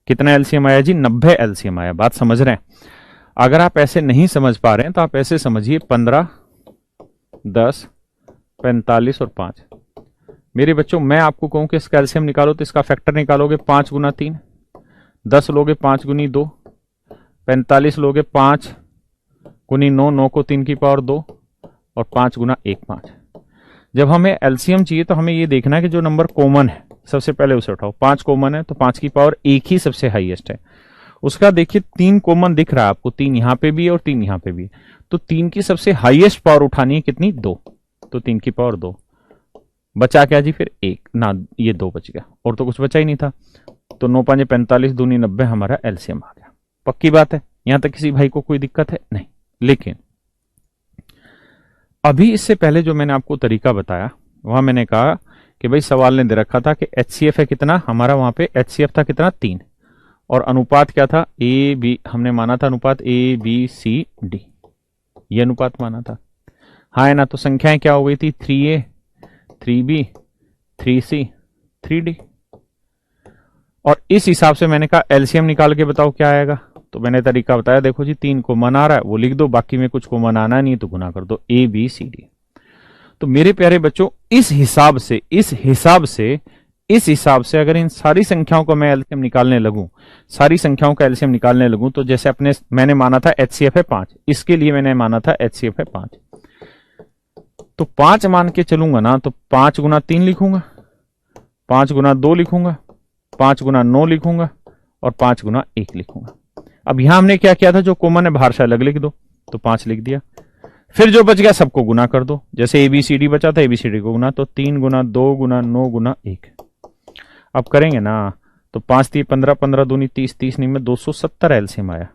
कितना एलसीएम आया जी, 90 एलसीएम आया। बात समझ रहे हैं? अगर आप ऐसे नहीं समझ पा रहे हैं तो आप ऐसे समझिए, 15 10 45 और 5। मेरे बच्चों मैं आपको कहूं कि इसका एलसीएम निकालो तो इसका फैक्टर निकालोगे 5 गुना 3, 10 लोगे 5 गुनी 2, 45 लोगे 5 गुनी 9, 9 को 3 की पावर 2 और 5 गुना 1 5। जब हमें एलसीएम चाहिए तो हमें ये देखना है कि जो नंबर कॉमन है सबसे पहले उसे उठाओ। 5 कॉमन है तो 5 की पावर 1 ही सबसे हाईएस्ट है। उसका देखिए 3 कॉमन दिख रहा है आपको, 3 यहां पे भी है और 3 यहां पे भी है। तो 3 की सबसे हाईएस्ट पावर उठानी है कितनी? 2। तो 3 की पावर 2, बचा क्या जी? फिर 1 ना, ये 2 बच गया और तो कुछ बचा ही नहीं था। तो 9 5 45 दूनी 90 हमारा एलसीएम आ गया। पक्की बात है, यहां तक किसी भाई को कोई दिक्कत है? नहीं। लेकिन अभी इससे पहले जो मैंने आपको तरीका बताया वहां मैंने कहा कि भाई सवाल ने दे रखा था कि एचसीएफ है कितना हमारा, वहां पे एचसीएफ था कितना? 3। और अनुपात क्या था? ए बी, हमने माना था अनुपात ए बी सी डी, ये अनुपात माना था। हाँ है ना? तो संख्याएं क्या हो गई थी? 3A 3B 3C 3D। और इस हिसाब से मैंने कहा एलसीएम निकाल के बताओ क्या आएगा। तो मैंने तरीका बताया, देखो जी 3 कॉमन आ रहा है वो लिख दो, बाकी में कुछ कॉमन आना नहीं तो गुना कर दो ए बी सी डी। तो मेरे प्यारे बच्चों इस हिसाब से अगर इन सारी संख्याओं को मैं एलसीएम निकालने लगूं, सारी संख्याओं का एलसीएम निकालने लगूं, तो जैसे अपने मैंने माना था एचसीएफ है 5, इसके लिए मैंने माना था एचसीएफ है 5। तो 5 मान के चलूंगा ना तो 5 गुना 3 लिखूंगा, 5 गुना 2 लिखूंगा, 5 गुना 9 लिखूंगा और 5 गुना 1 लिखूंगा। अब यहां हमने क्या किया था, जो कॉमन है बाहर से अलग लिख दो, तो 5 लिख दिया। फिर जो बच गया सबको गुना कर दो, जैसे एबीसीडी बचा था एबीसीडी को गुना, तो 3 गुना 2 गुना 9 गुना 1। अब करेंगे ना तो 5 3 15 15 दूनी 30 30 नहीं में 270 एलसीएम आया।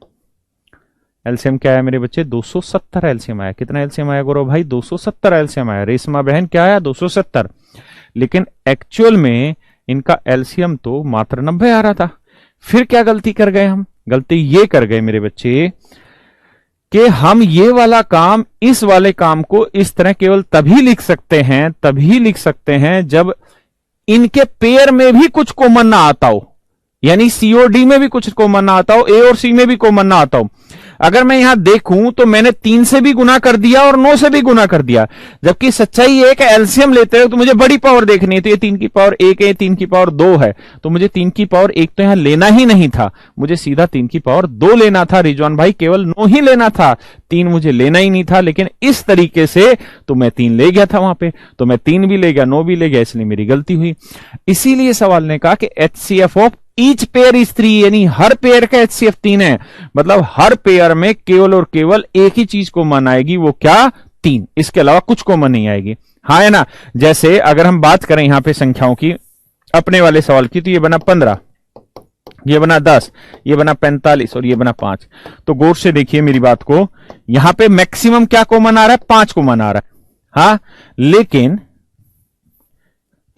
एलसीएम क्या आया मेरे बच्चे? 270 एलसीएम आया। कितना एलसीएम आया गौरव भाई? 270 एलसीएम आया। रेशमा बहन क्या आया? 270। लेकिन एक्चुअल में इनका एलसीएम तो मात्र 90 आ रहा था। फिर क्या गलती कर गए हम? गलती ये कर गए मेरे बच्चे कि हम ये वाला काम इस वाले काम को इस तरह केवल तभी लिख सकते हैं जब इनके पेयर में भी कुछ कॉमन ना आता हो, यानी सीओडी में भी कुछ कॉमन ना आता हो, ए और सी में भी कॉमन ना आता हो। अगर मैं यहां देखूं तो मैंने 3 से भी गुना कर दिया और 9 से भी गुना कर दिया, जबकि सच्चाई ये है कि एलसीएम लेते हैं तो मुझे बड़ी पावर देखनी है। तो ये 3 की पावर 1 है, 3 की पावर 2 है, तो मुझे 3 की पावर 1 तो यहां लेना ही नहीं था, मुझे सीधा 3 की पावर 2 लेना था। रिजवान भाई केवल 9 ही लेना था, 3 मुझे लेना ही नहीं था। लेकिन इस तरीके से तो मैं 3 ले गया था वहां पे, तो मैं 3 भी ले गया 9 भी ले गया, इसलिए मेरी गलती हुई। इसीलिए सवाल ने कहा कि HCF of each pair is 3, यानी हर पेयर का एचसीएफ 3 है। मतलब हर पेयर में केवल और केवल एक ही चीज कॉमन आएगी, वो क्या? 3। इसके अलावा कुछ कॉमन नहीं आएगी। हाँ है ना? जैसे अगर हम बात करें यहां पे संख्याओं की, अपने वाले सवाल की, तो ये बना 15, ये बना 10, ये बना 45 और ये बना 5। तो गौर से देखिए मेरी बात को, यहां पे मैक्सिमम क्या कॉमन आ रहा है? 5 कॉमन आ रहा है। हाँ, लेकिन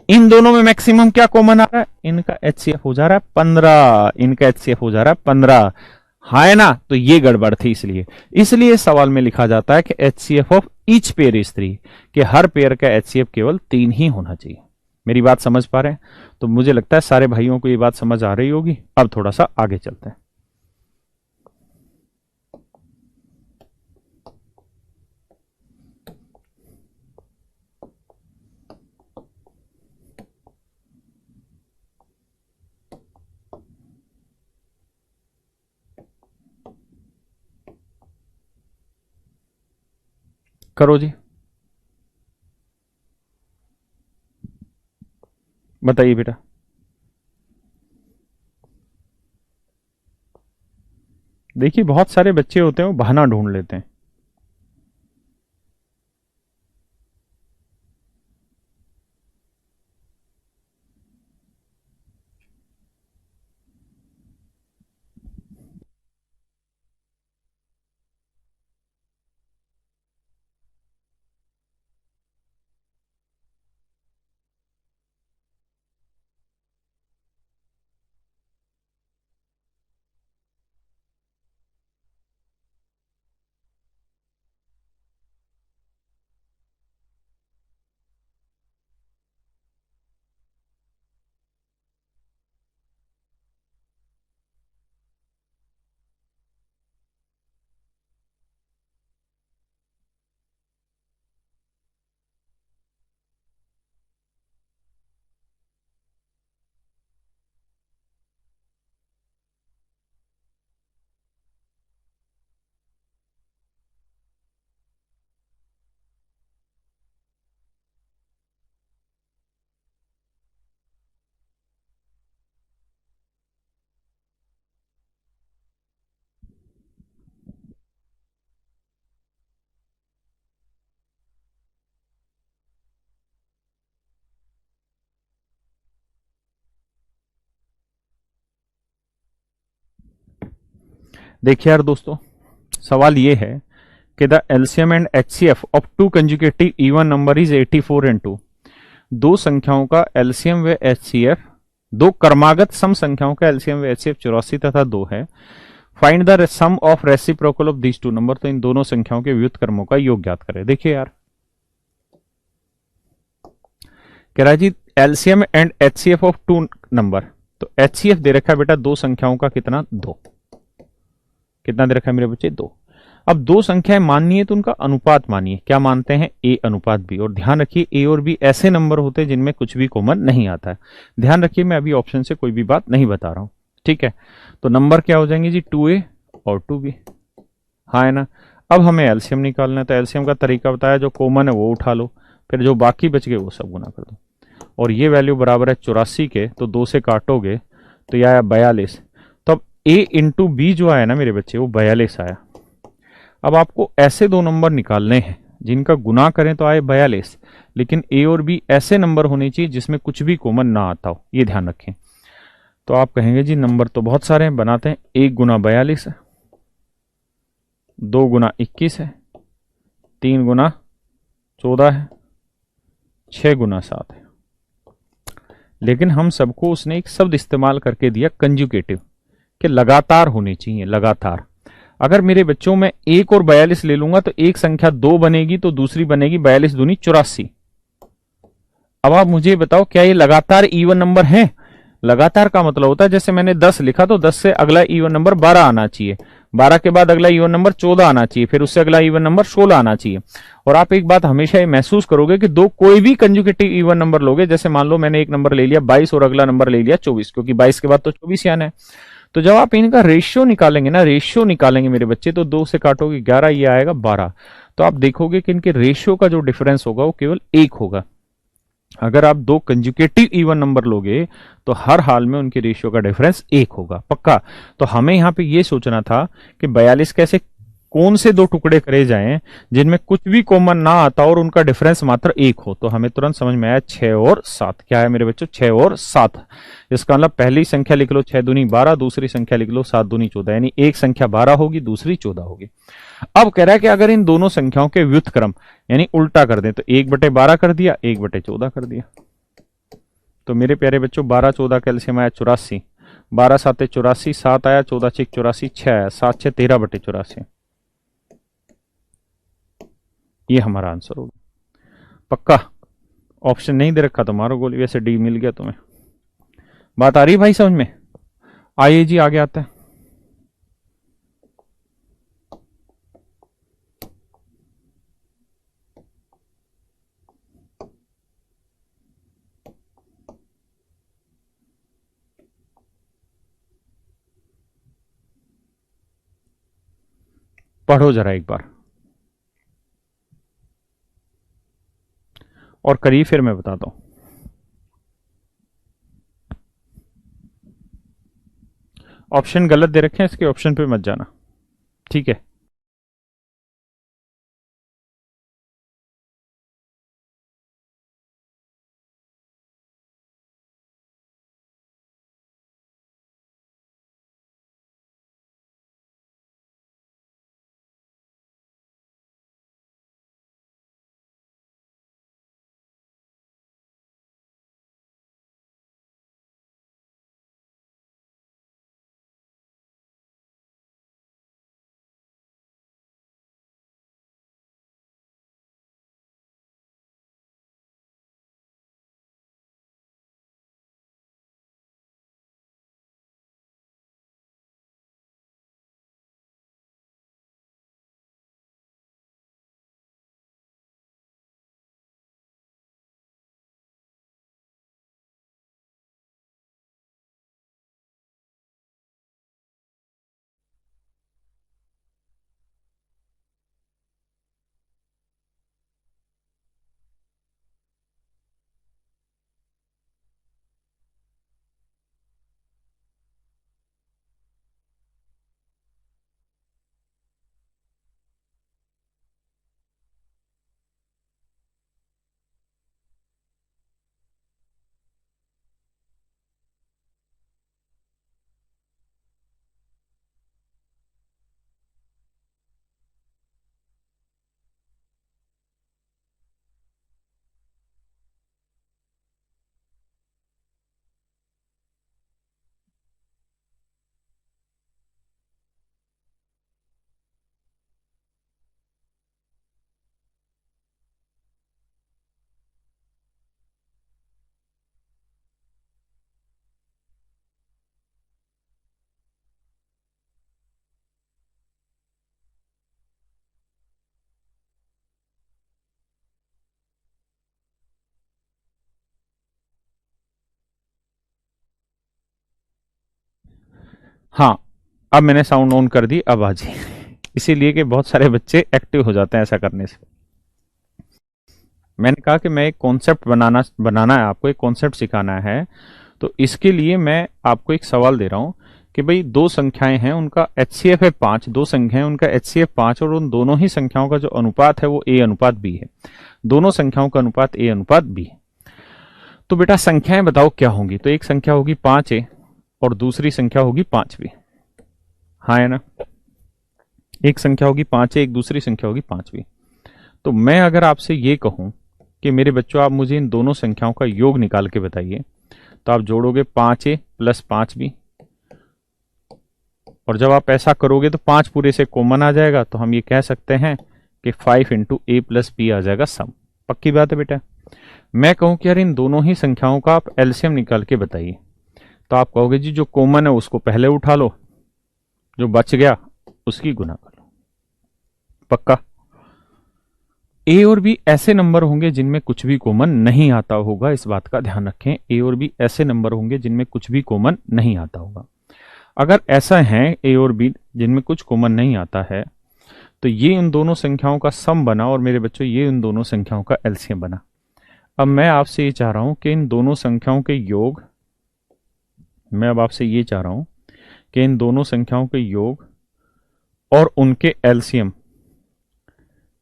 इन दोनों में मैक्सिमम क्या कॉमन आ रहा है? इनका एचसीएफ हो जा रहा है 15, इनका एचसीएफ हो जा रहा है 15। हाँ है ना? तो ये गड़बड़ थी, इसलिए सवाल में लिखा जाता है कि HCF of each pair is 3, कि हर पेयर का एचसीएफ केवल 3 ही होना चाहिए। मेरी बात समझ पा रहे हैं? तो मुझे लगता है सारे भाइयों को ये बात समझ आ रही होगी। अब थोड़ा सा आगे चलते हैं। करो जी, बताइए बेटा। देखिए बहुत सारे बच्चे होते हैं वो बहाना ढूंढ लेते हैं। देखिए यार दोस्तों, सवाल ये है कि the LCM and HCF of two conjugative even number is 84 and 2। दो संख्याओं का एलसीएम व एचसीएफ, दो क्रमागत सम संख्याओं का एलसीएम व एचसीएफ 84 तथा 2 है। Find the sum of reciprocal of these two number. तो इन दोनों संख्याओं के व्युत्क्रमों का योग ज्ञात करें। देखिए यार, कह रहा है जी LCM and HCF of two number. तो एचसीएफ दे रखा है बेटा दो संख्याओं का कितना, 2। कितना दे रखा है मेरे बच्चे, 2। अब दो संख्याएं माननी है तो उनका अनुपात मानिए। क्या मानते हैं, ए अनुपात बी। और ध्यान रखिए ए और बी ऐसे नंबर होते हैं जिनमें कुछ भी कॉमन नहीं आता है। ध्यान रखिए मैं अभी ऑप्शन से कोई भी बात नहीं बता रहा हूं, ठीक है। तो नंबर क्या हो जाएंगे जी, 2a और 2b, हाँ है ना। अब हमें एलसीएम निकालना है, तो एलसीएम का तरीका बताया, जो कॉमन है वो उठा लो, फिर जो बाकी बच गए वो सब गुना कर दो। और ये वैल्यू बराबर है 84 के, तो 2 से काटोगे तो यह आया 42। तो अब a इंटू बी जो आया ना मेरे बच्चे, वो 42 आया। अब आपको ऐसे दो नंबर निकालने हैं जिनका गुना करें तो आए 42, लेकिन ए और बी ऐसे नंबर होने चाहिए जिसमें कुछ भी कॉमन ना आता हो, ये ध्यान रखें। तो आप कहेंगे जी नंबर तो बहुत सारे हैं, बनाते हैं। 1 गुना 42 है, 2 गुना 21 है, 3 गुना 14 है, 6 गुना 7 है। लेकिन हम सबको उसने एक शब्द इस्तेमाल करके दिया कंजुकेटिव, कि लगातार होने चाहिए, लगातार। अगर मेरे बच्चों में 1 और 42 ले लूंगा तो एक संख्या 2 बनेगी, तो दूसरी बनेगी 42 दूनी 84। अब आप मुझे बताओ क्या ये लगातार इवन नंबर है? लगातार का मतलब होता है जैसे मैंने 10 लिखा तो 10 से अगला इवन नंबर 12 आना चाहिए, 12 के बाद अगला इवन नंबर 14 आना चाहिए, फिर उससे अगला इवन नंबर 16 आना चाहिए। और आप एक बात हमेशा ये महसूस करोगे कि दो कोई भी कंजुकेटिव इवन नंबर लोगे, जैसे मान लो मैंने एक नंबर ले लिया 22 और अगला नंबर ले लिया 24, क्योंकि 22 के बाद तो 24 ही आना है। तो जब आप इनका रेशियो निकालेंगे ना, रेशियो निकालेंगे मेरे बच्चे, तो 2 से काटोगे 11, ये आएगा 12। तो आप देखोगे कि इनके रेशियो का जो डिफरेंस होगा वो केवल 1 होगा। अगर आप दो कंजुकेटिव इवन नंबर लोगे तो हर हाल में उनके रेशियो का डिफरेंस 1 होगा, पक्का। तो हमें यहां पे ये सोचना था कि 42 कैसे, कौन से दो टुकड़े करे जाएं जिनमें कुछ भी कॉमन ना आता और उनका डिफरेंस मात्र 1 हो। तो हमें तुरंत समझ में आया 6 और 7। क्या है मेरे बच्चों, 6 और 7। इसका मतलब पहली संख्या लिख लो 6 दूनी 12, दूसरी संख्या लिख लो 7 दूनी 14, यानी एक संख्या 12 होगी, दूसरी 14 होगी। अब कह रहा है कि अगर इन दोनों संख्याओं के व्युत्क्रम यानी उल्टा कर दें, तो 1/12 कर दिया, 1/14 कर दिया। तो मेरे प्यारे बच्चों 12 14 का एलसीएम आया 84, 12 7 84, 7 आया, 14 6 84, 6 आया, 7 6 13/84। ये हमारा आंसर होगा, पक्का। ऑप्शन नहीं दे रखा तो मारो गोली, वैसे डी मिल गया तुम्हें। बात आ रही है भाई समझ में? आइए जी आगे आता है। पढ़ो जरा एक बार और करिए, फिर मैं बताता हूं। ऑप्शन गलत दे रखे हैं, इसके ऑप्शन पे मत जाना, ठीक है। हाँ, अब मैंने साउंड ऑन कर दी, अब आज इसीलिए कि बहुत सारे बच्चे एक्टिव हो जाते हैं ऐसा करने से। मैंने कहा कि मैं एक कॉन्सेप्ट बनाना है, आपको एक कॉन्सेप्ट सिखाना है। तो इसके लिए मैं आपको एक सवाल दे रहा हूं कि भाई दो संख्याएं हैं, उनका एचसीएफ है 5, दो संख्याएं उनका एचसीएफ 5, और उन दोनों ही संख्याओं का जो अनुपात है वो ए अनुपात बी है। दोनों संख्याओं का अनुपात ए अनुपात बी है। तो बेटा संख्याएं बताओ क्या होंगी? तो एक संख्या होगी 5a और दूसरी संख्या होगी 5b। हाँ है ना? एक संख्या होगी 5a, एक दूसरी संख्या होगी 5b। तो मैं अगर आपसे ये कहूं कि मेरे बच्चों आप मुझे इन दोनों संख्याओं का योग निकाल के बताइए, तो आप जोड़ोगे 5a प्लस 5b, और जब आप ऐसा करोगे तो 5 पूरे से कॉमन आ जाएगा, तो हम ये कह सकते हैं कि 5 इंटू ए प्लस बी आ जाएगा सम। पक्की बात है बेटा? मैं कहूं कि यार इन दोनों ही संख्याओं का आप एलसीएम निकाल के बताइए, तो आप कहोगे जी जो कॉमन है उसको पहले उठा लो, जो बच गया उसकी गुना कर लो। पक्का? ए और बी ऐसे नंबर होंगे जिनमें कुछ भी कॉमन नहीं आता होगा, इस बात का ध्यान रखें। ए और बी ऐसे नंबर होंगे जिनमें कुछ भी कॉमन नहीं आता होगा। अगर ऐसा है ए और बी जिनमें कुछ कॉमन नहीं आता है, तो ये उन दोनों संख्याओं का सम बना, और मेरे बच्चों ये उन दोनों संख्याओं का एलसीएम बना। अब मैं आपसे ये चाह रहा हूं कि इन दोनों संख्याओं के योग, मैं अब आपसे ये चाह रहा हूं कि इन दोनों संख्याओं के योग और उनके एलसीएम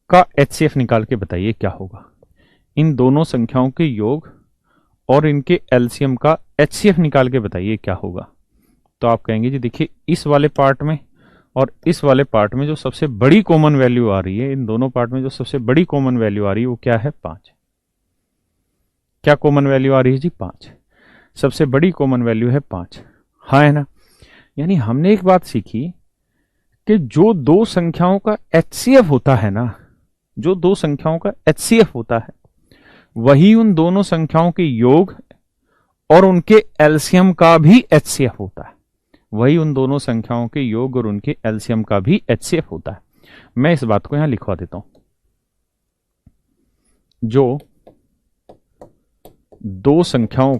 का एचसीएफ निकाल के बताइए क्या होगा। इन दोनों संख्याओं के योग और इनके एलसीएम का एचसीएफ निकाल के बताइए क्या होगा। तो आप कहेंगे जी देखिए इस वाले पार्ट में और इस वाले पार्ट में जो सबसे बड़ी कॉमन वैल्यू आ रही है, इन दोनों पार्ट में जो सबसे बड़ी कॉमन वैल्यू आ रही है वो क्या है? 5। क्या कॉमन वैल्यू आ रही है जी? 5। सबसे बड़ी कॉमन वैल्यू है 5। हाँ है ना? यानी हमने एक बात सीखी कि जो दो संख्याओं का एचसीएफ होता है ना, जो दो संख्याओं का एचसीएफ होता है, वही उन दोनों संख्याओं के योग और उनके एलसीएम का भी एचसीएफ होता है। वही उन दोनों संख्याओं के योग और उनके एलसीएम का भी एचसीएफ होता है। मैं इस बात को यहां लिखवा देता हूं। जो दो संख्याओं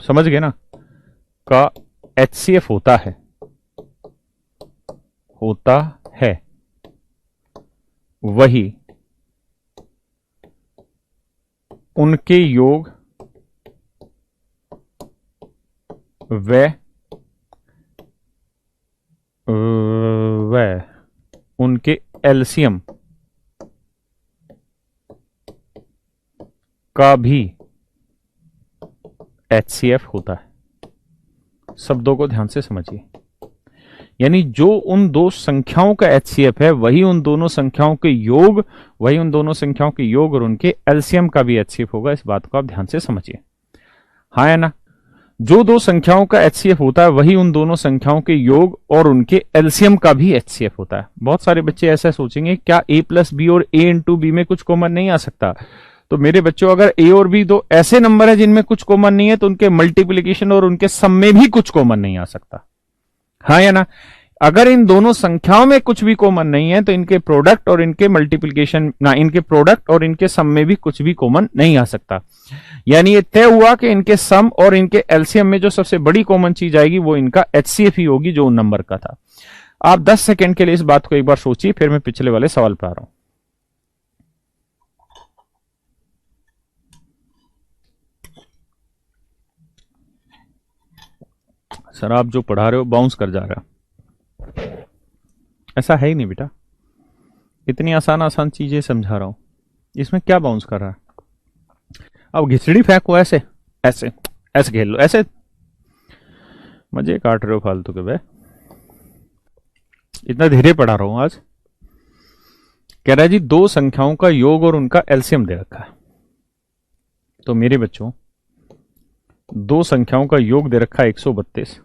समझ गए ना, का एचसीएफ होता है वही उनके योग व उनके एलसीएम का भी एचसीएफ होता है। शब्दों को ध्यान से समझिए। यानी जो उन दो संख्याओं का एचसीएफ है वही उन दोनों संख्याओं के योग, वही उन दोनों संख्याओं के योग और उनके एलसीएम का भी एचसीएफ होगा। इस बात को आप ध्यान से समझिए। हाँ है ना? जो दो संख्याओं का एचसीएफ होता है वही उन दोनों संख्याओं के योग और उनके एलसीएम का भी एचसीएफ होता है। बहुत सारे बच्चे ऐसा सोचेंगे क्या ए प्लस बी और ए इंटू बी में कुछ कॉमन नहीं आ सकता? तो मेरे बच्चों अगर ए और बी दो ऐसे नंबर है जिनमें कुछ कॉमन नहीं है, तो उनके मल्टीप्लीकेशन और उनके सम में भी कुछ कॉमन नहीं आ सकता। हाँ या ना? अगर इन दोनों संख्याओं में कुछ भी कॉमन नहीं है तो इनके प्रोडक्ट और इनके मल्टीप्लीकेशन ना, इनके प्रोडक्ट और इनके सम में भी कुछ भी कॉमन नहीं आ सकता। यानी ये तय हुआ कि इनके सम और इनके एलसीएम में जो सबसे बड़ी कॉमन चीज आएगी वो इनका एचसीएफ ही होगी, जो उन नंबर का था। आप 10 सेकंड के लिए इस बात को एक बार सोचिए, फिर मैं पिछले वाले सवाल पे आ रहा हूं। सर आप जो पढ़ा रहे हो बाउंस कर जा रहा है। ऐसा है ही नहीं बेटा, इतनी आसान आसान चीजें समझा रहा हूं, इसमें क्या बाउंस कर रहा है? अब घिसड़ी फेंको ऐसे ऐसे ऐसे खेल लो, ऐसे मजे काट रहे हो फालतू के। बे इतना धीरे पढ़ा रहा हूं आज। कह रहा है जी दो संख्याओं का योग और उनका एलसीएम दे रखा है। तो मेरे बच्चों दो संख्याओं का योग दे रखा है 132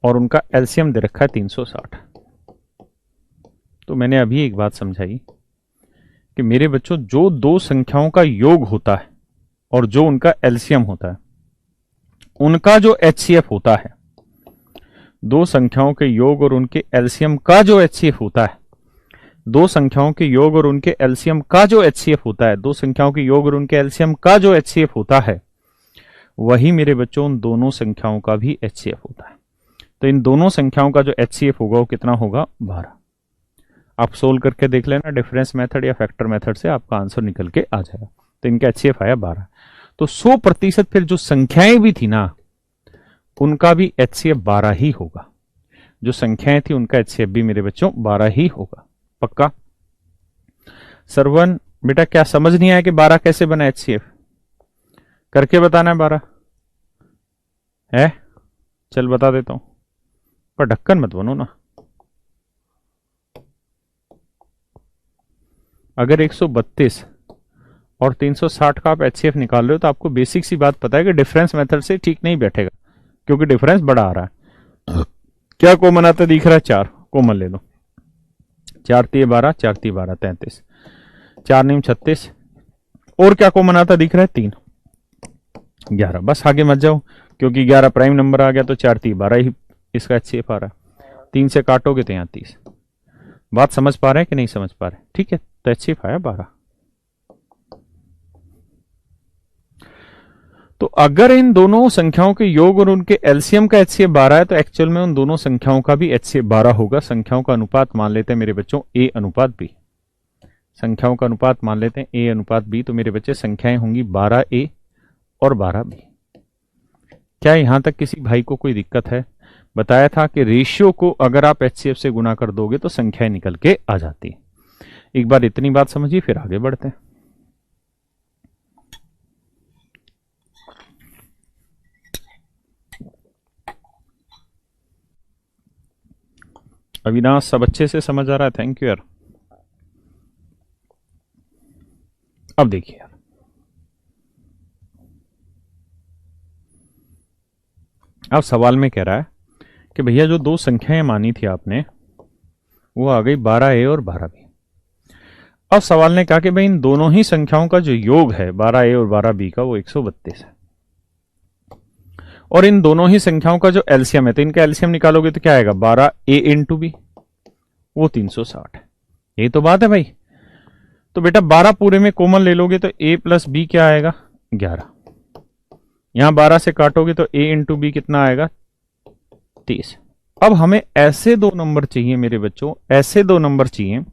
और उनका एलसीएम दे रखा है 360। तो मैंने अभी एक बात समझाई कि मेरे बच्चों जो दो संख्याओं का योग होता है और जो उनका एलसीएम होता है, उनका जो एचसीएफ होता है, दो संख्याओं के योग और उनके एलसीएम का जो एचसीएफ होता है, दो संख्याओं के योग और उनके एलसीएम का जो एचसीएफ होता है, दो संख्याओं के योग और उनके एलसीएम का जो एचसीएफ होता है, वही मेरे बच्चों उन दोनों संख्याओं का भी एचसीएफ होता है। तो इन दोनों संख्याओं का जो एचसीएफ होगा वो कितना होगा? 12। आप सोल्व करके देख लेना, डिफरेंस मेथड या फैक्टर मेथड से आपका आंसर निकल के आ जाएगा। तो इनका एचसीएफ आया 12। तो 100% फिर जो संख्याएं भी थी ना, उनका भी एचसीएफ 12 ही होगा। जो संख्याएं थी उनका एचसीएफ भी मेरे बच्चों 12 ही होगा। पक्का? सरवन बेटा क्या समझ नहीं आया कि 12 कैसे बना एचसीएफ? करके बताना है 12 है? चल बता देता हूं, पर ढक्कन मत बनो ना। अगर 132 और 360 का आप एचसीएफ निकाल रहे हो तो आपको बेसिक सी बात पता है कि डिफरेंस मेथड से ठीक नहीं बैठेगा, क्योंकि डिफरेंस बड़ा आ रहा है। क्या कॉमन आता दिख रहा है? 4 कॉमन ले लो। 4 3 12, 4 3 12 33, 4 9 36, और क्या कॉमन आता दिख रहा है? 3 11। बस आगे मत जाओ, क्योंकि 11 प्राइम नंबर आ गया तो 4 3 12 ही इसका एचसीएफ आ रहा है। 3 से काटोगे तो यहाँ 30। बात समझ पा रहे हैं कि नहीं समझ पा रहे? ठीक है, तो एचसीएफ आया 12। तो अगर इन दोनों संख्याओं के योग और उनके एलसीएम का एचसीएफ 12 है, तो एक्चुअल में उन दोनों संख्याओं का भी एचसीएफ 12 होगा। संख्याओं का अनुपात मान लेते हैं मेरे बच्चों ए अनुपात बी। संख्याओं का अनुपात मान लेते हैं ए अनुपात बी, तो मेरे बच्चे संख्याएं होंगी 12A और 12B। क्या यहां तक किसी भाई को कोई दिक्कत है? बताया था कि रेशियो को अगर आप एचसीएफ से गुना कर दोगे तो संख्याएं निकल के आ जाती है। एक बार इतनी बात समझिए, फिर आगे बढ़ते हैं। अविनाश सब अच्छे से समझ आ रहा है? थैंक यू यार। अब देखिए यार, अब सवाल में कह रहा है कि भैया जो दो संख्याएं मानी थी आपने, वो आ गई 12A और 12B। अब सवाल ने कहा कि भाई इन दोनों ही संख्याओं का जो योग है 12A और 12B का, वो 132 है, और इन दोनों ही संख्याओं का जो एलसीएम है, तो इनका एलसीएम निकालोगे तो क्या आएगा? 12A इंटू बी, वो 360 है। यही तो बात है भाई। तो बेटा 12 पूरे में कॉमन ले लोगे तो A प्लस बी क्या आएगा? 11। यहां 12 से काटोगे तो A इंटू बी कितना आएगा? 30। अब हमें ऐसे दो नंबर चाहिए मेरे बच्चों, ऐसे दो नंबर चाहिए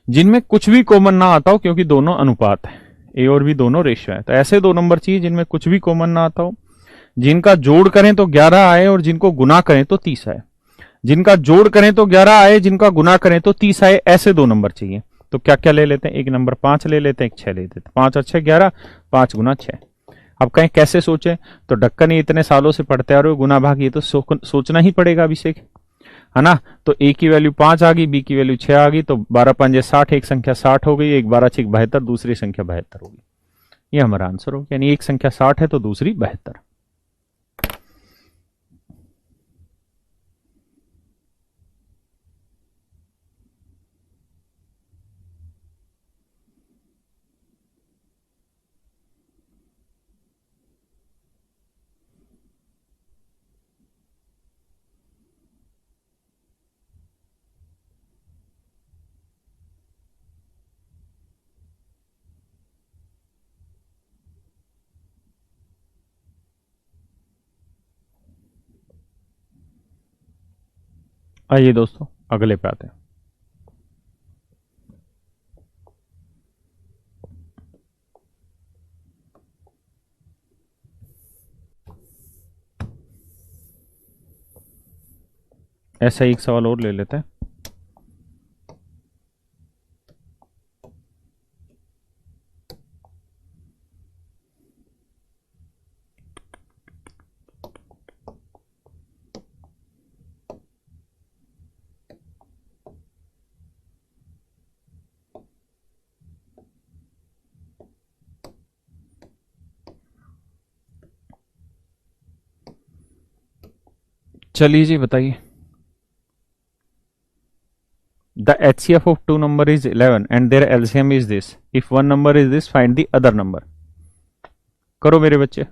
जिनमें कुछ भी कॉमन ना आता हो, क्योंकि दोनों अनुपात है, ए और बी दोनों रेशियो है। तो ऐसे दो नंबर चाहिए जिनमें कुछ भी कॉमन ना आता हो, जिनका जोड़ करें तो 11 आए और जिनको गुना करें तो 30 आए। जिनका जोड़ करें तो 11 आए, जिनका गुना करें तो 30 आए। ऐसे दो नंबर चाहिए। तो क्या क्या ले लेते हैं? एक नंबर 5 ले लेते हैं, एक 6 ले लेते हैं। 5 और 6 11, 5 गुना 6। अब कहें कैसे सोचे, तो ढक्कन ही इतने सालों से पढ़ते आ रहे हो, गुना भाग ये तो सोचना ही पड़ेगा अभिषेक, है ना। तो ए की वैल्यू 5 आ गई, बी की वैल्यू 6 आ गई, तो 12 5 60, एक संख्या 60 हो गई, एक 12 6 72, दूसरी संख्या 72 होगी। ये हमारा आंसर हो, यानी एक संख्या 60 है तो दूसरी 72। आइए दोस्तों अगले पे आते हैं। ऐसा ही एक सवाल और ले लेते हैं। चलिए जी बताइए। The HCF of two number is 11 and their LCM is this. If one number is this, find the other number. करो मेरे बच्चे।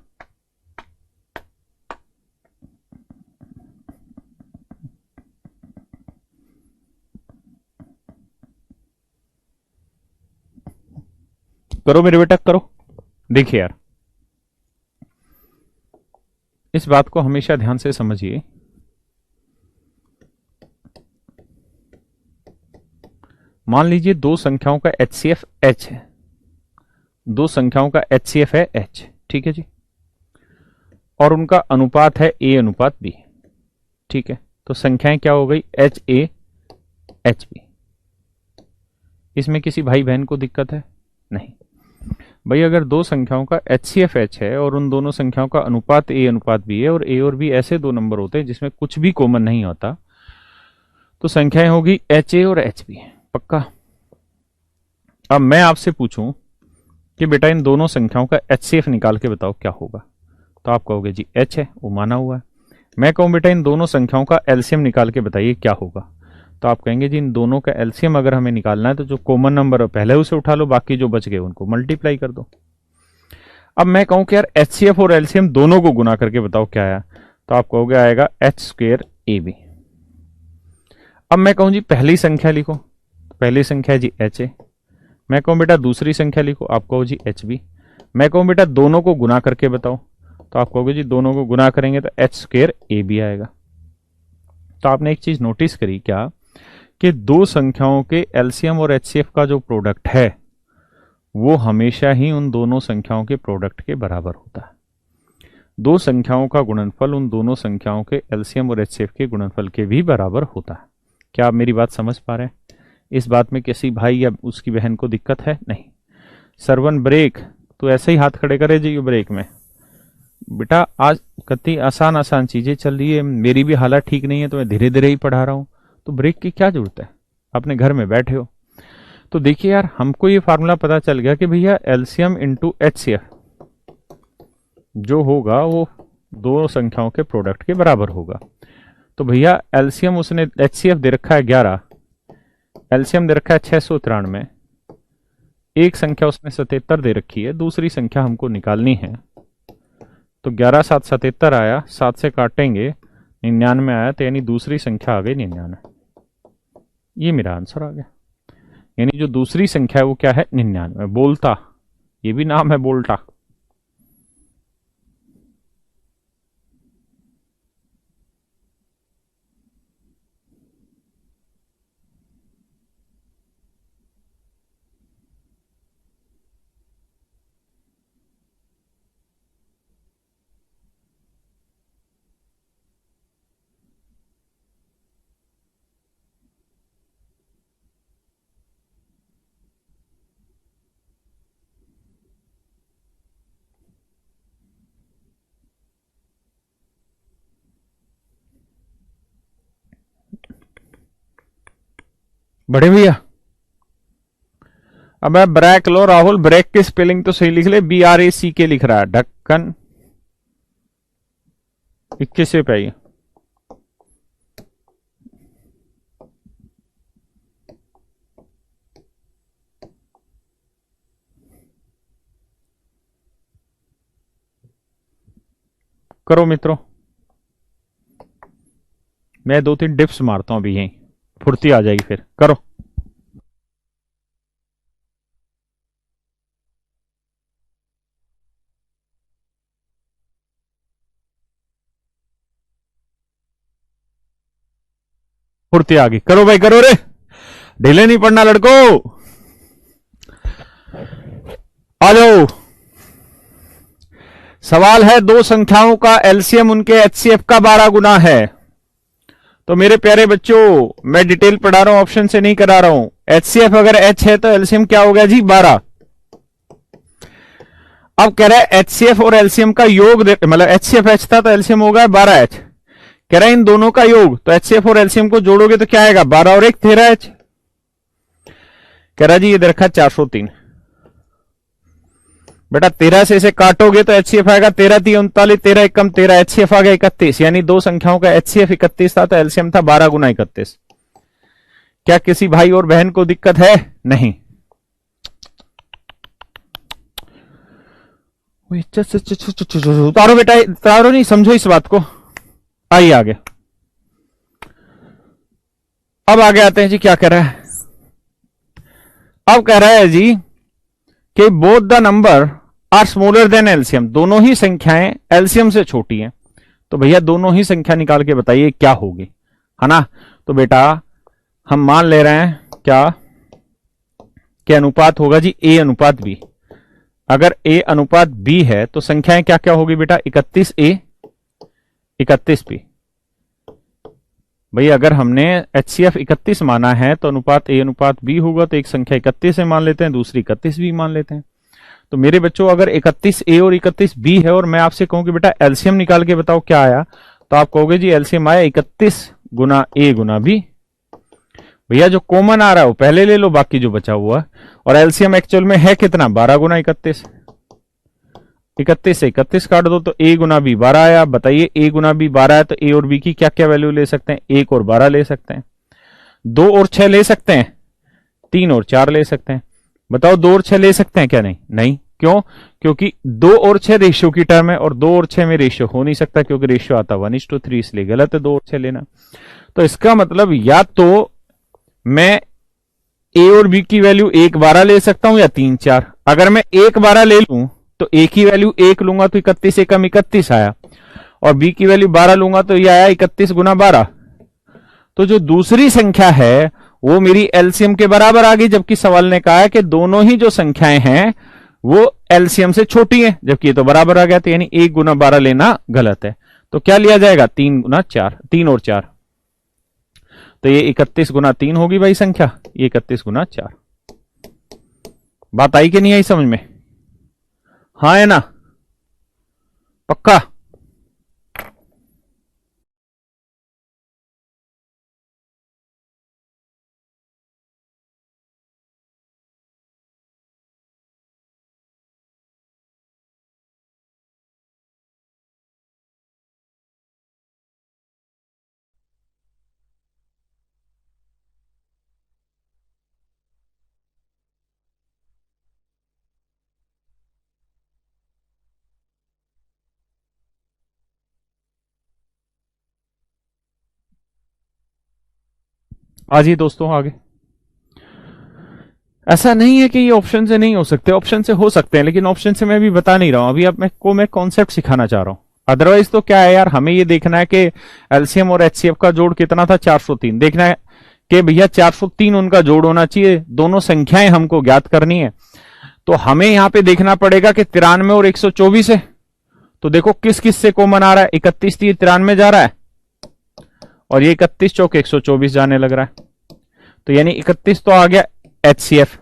करो मेरे बेटा करो। देखिए यार, इस बात को हमेशा ध्यान से समझिए। मान लीजिए दो संख्याओं का HCF H है, दो संख्याओं का HCF है H, ठीक है जी, और उनका अनुपात है A अनुपात B, ठीक है। तो संख्याएं क्या हो गई, HA HB। इसमें किसी भाई बहन को दिक्कत है? नहीं भाई। अगर दो संख्याओं का HCF H है और उन दोनों संख्याओं का अनुपात A अनुपात B है, और A और B ऐसे दो नंबर होते हैं जिसमें कुछ भी कॉमन नहीं होता, तो संख्याएं होगी HA और HB, पक्का। अब मैं आपसे पूछूं कि बेटा इन दोनों संख्याओं का HCF निकाल के बताओ क्या होगा, तो आप कहोगे जी H है, वो माना हुआ है। मैं कहूं बेटा इन दोनों संख्याओं का LCM निकाल के बताइए क्या होगा, तो आप कहेंगे जी इन दोनों का LCM अगर हमें निकालना है तो जो कॉमन नंबर है पहले उसे उठा लो, बाकी जो बच गए उनको मल्टीप्लाई कर दो। अब मैं कहूं कि यार HCF और LCM दोनों को गुना करके बताओ क्या आया, तो आप कहोगे आएगा H² AB। अब मैं कहूं जी पहली संख्या लिखो, पहली संख्या है जी HA। मैं कहूं बेटा दूसरी संख्या लिखो, आप कहो जी HB। मैं कहूं बेटा दोनों को गुना करके बताओ, तो आप कहोगे जी दोनों को गुना करेंगे तो H² AB आएगा। तो आपने एक चीज नोटिस करी क्या, कि दो संख्याओं के LCM और HCF का जो प्रोडक्ट है वो हमेशा ही उन दोनों संख्याओं के प्रोडक्ट के बराबर होता है। दो संख्याओं का गुणनफल उन दोनों संख्याओं के LCM और HCF के गुणनफल के भी बराबर होता है। क्या आप मेरी बात समझ पा रहे हैं? इस बात में किसी भाई या उसकी बहन को दिक्कत है? नहीं। सरवन ब्रेक, तो ऐसे ही हाथ खड़े करे जी ब्रेक में। बेटा आज कितनी आसान आसान चीजें चल रही है, मेरी भी हालत ठीक नहीं है तो मैं धीरे धीरे ही पढ़ा रहा हूं, तो ब्रेक की क्या जरूरत है, अपने घर में बैठे हो। तो देखिए यार, हमको ये फार्मूला पता चल गया कि भैया LCM इंटू HCF जो होगा वो दो संख्याओं के प्रोडक्ट के बराबर होगा। तो भैया LCM उसने HCF दे रखा है 11, LCM दे रखा है 693, एक संख्या उसने 77 दे रखी है, दूसरी संख्या हमको निकालनी है। तो 11 7 77 आया, 7 से काटेंगे 99 आया, तो यानी दूसरी संख्या आ गई 99। ये मेरा आंसर आ गया। यानी जो दूसरी संख्या है वो क्या है, 99। बोल्टा, ये भी नाम है बोल्टा। बड़े भैया अब ब्रेक लो राहुल, ब्रेक की स्पेलिंग तो सही लिख ले, BRACK लिख रहा है, ढक्कन 21 पे आई। करो मित्रों, मैं 2-3 डिप्स मारता हूं अभी, यहीं फुर्ती आ जाएगी, फिर करो। फुर्ती आ गई, करो भाई करो रे, ढीले नहीं पड़ना लड़को, आ जाओ। सवाल है दो संख्याओं का LCM उनके HCF का 12 गुना है। तो मेरे प्यारे बच्चों, मैं डिटेल पढ़ा रहा हूं, ऑप्शन से नहीं करा रहा हूं। HCF अगर H है तो LCM क्या हो गया जी, 12। अब कह रहा है HCF और LCM का योग, मतलब HCF H था तो LCM हो गया 12H। कह रहा है इन दोनों का योग, तो HCF और LCM को जोड़ोगे तो क्या आएगा, 12 और 1 13H। कह रहा जी ये दे रखा 403। बेटा 13 से इसे काटोगे तो HCF आएगा 13 3 39, 13 एकम 13, HCF आ गया 31। यानी दो संख्याओं का HCF 31 था तो LCM था 12 गुना 31। क्या किसी भाई और बहन को दिक्कत है? नहीं। उतारो बेटा, उतारो नहीं, समझो इस बात को। आइए आगे, अब आगे आते हैं जी, क्या कह रहा है। अब कह रहा है जी कि both the number are smaller than LCM, दोनों ही संख्याएं एलसीएम से छोटी हैं। तो भैया दोनों ही संख्या निकाल के बताइए क्या होगी, है ना। तो बेटा हम मान ले रहे हैं क्या अनुपात होगा जी ए अनुपात बी। अगर ए अनुपात बी है तो संख्याएं क्या क्या होगी बेटा, 31 ए 31 बी। भाई अगर हमने एचसीएफ 31 माना है तो अनुपात ए अनुपात बी होगा, तो एक संख्या 31 मान लेते हैं, दूसरी 31 बी मान लेते हैं। तो मेरे बच्चों अगर 31 ए और 31 बी है और मैं आपसे कहूं कि बेटा एलसीएम निकाल के बताओ क्या आया, तो आप कहोगे जी एलसीएम आया 31 गुना ए गुना बी। भैया जो कॉमन आ रहा है वो पहले ले लो, बाकी जो बचा हुआ है। और एलसीएम एक्चुअल में है कितना, 12 गुना 31। 31 से 31 काट दो तो ए गुना बी 12 आया। बताइए ए गुना बी 12 है तो ए और बी की क्या क्या वैल्यू ले सकते हैं, 1 और 12 ले सकते हैं, 2 और 6 ले सकते हैं, 3 और 4 ले सकते हैं। बताओ 2 और 6 ले सकते हैं क्या, नहीं नहीं, क्यों, क्योंकि 2 और 6 रेशियो की टर्म है और 2 और 6 में रेशियो हो नहीं सकता क्योंकि रेशियो आता 1:3, इसलिए गलत है 2 और 6 लेना। तो इसका मतलब या तो मैं ए और बी की वैल्यू 1 12 ले सकता हूं या 3 4। अगर मैं 1 12 ले लूं तो ए की वैल्यू 1 लूंगा तो 31 एकम 31 आया, और बी की वैल्यू 12 लूंगा तो ये आया 31 गुना 12। तो जो दूसरी संख्या है वो मेरी एलसीएम के बराबर आ गई, जबकि सवाल ने कहा है कि दोनों ही जो संख्याएं हैं वो एलसीएम से छोटी हैं, जबकि ये तो बराबर आ गया। तो यानी 1 गुना 12 लेना गलत है। तो क्या लिया जाएगा, 3 गुना 4, 3 और 4। तो ये 31 गुना 3 होगी भाई संख्या, ये 31 गुना 4। बात आई कि नहीं आई समझ में, हाँ है ना, पक्का। आज ही दोस्तों आगे ऐसा नहीं है कि ये ऑप्शन से नहीं हो सकते, ऑप्शन से हो सकते हैं, लेकिन ऑप्शन से मैं भी बता नहीं रहा हूं। अभी अब मैं कॉन्सेप्ट सिखाना चाह रहा हूं। अदरवाइज तो क्या है यार, हमें ये देखना है कि एलसीएम और एचसीएफ का जोड़ कितना था, 403। देखना है कि भैया 403 उनका जोड़ होना चाहिए, दोनों संख्याएं हमको ज्ञात करनी है। तो हमें यहां पे देखना पड़ेगा कि 93 और 124 है। तो देखो किस किस से कॉमन आ रहा है, 31 93 जा रहा है और ये 31 चौक 124 जाने लग रहा है। तो यानी 31 तो आ गया एचसीएफ,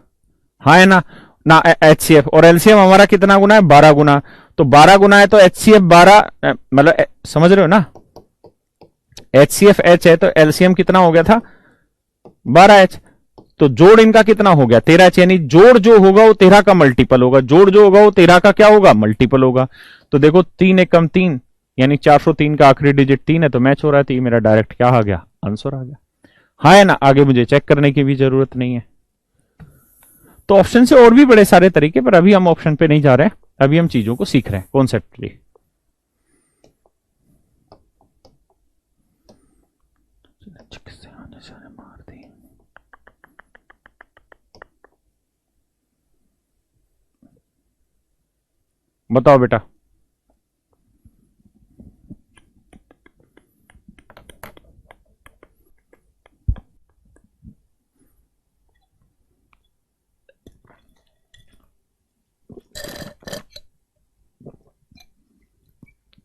हाँ है ना एचसीएफ। और एलसीएम हमारा कितना गुना है, 12 गुना। तो 12 गुना है तो एचसीएफ 12, मतलब समझ रहे हो ना, एचसीएफ एच है तो एलसीएम कितना हो गया था, 12H। तो जोड़ इनका कितना हो गया, 13H। यानी जोड़ जो होगा वो 13 का मल्टीपल होगा, जोड़ जो होगा वो 13 का क्या होगा, मल्टीपल होगा। तो देखो 3 एकम 3 यानी 403 का आखिरी डिजिट 3 है, तो मैच हो रहा है। तो ये मेरा डायरेक्ट क्या आ गया, आंसर आ गया, हाँ है ना। आगे मुझे चेक करने की भी जरूरत नहीं है। तो ऑप्शन से और भी बड़े सारे तरीके, पर अभी हम ऑप्शन पे नहीं जा रहे हैं, अभी हम चीजों को सीख रहे हैं कॉन्सेप्टली। बताओ बेटा,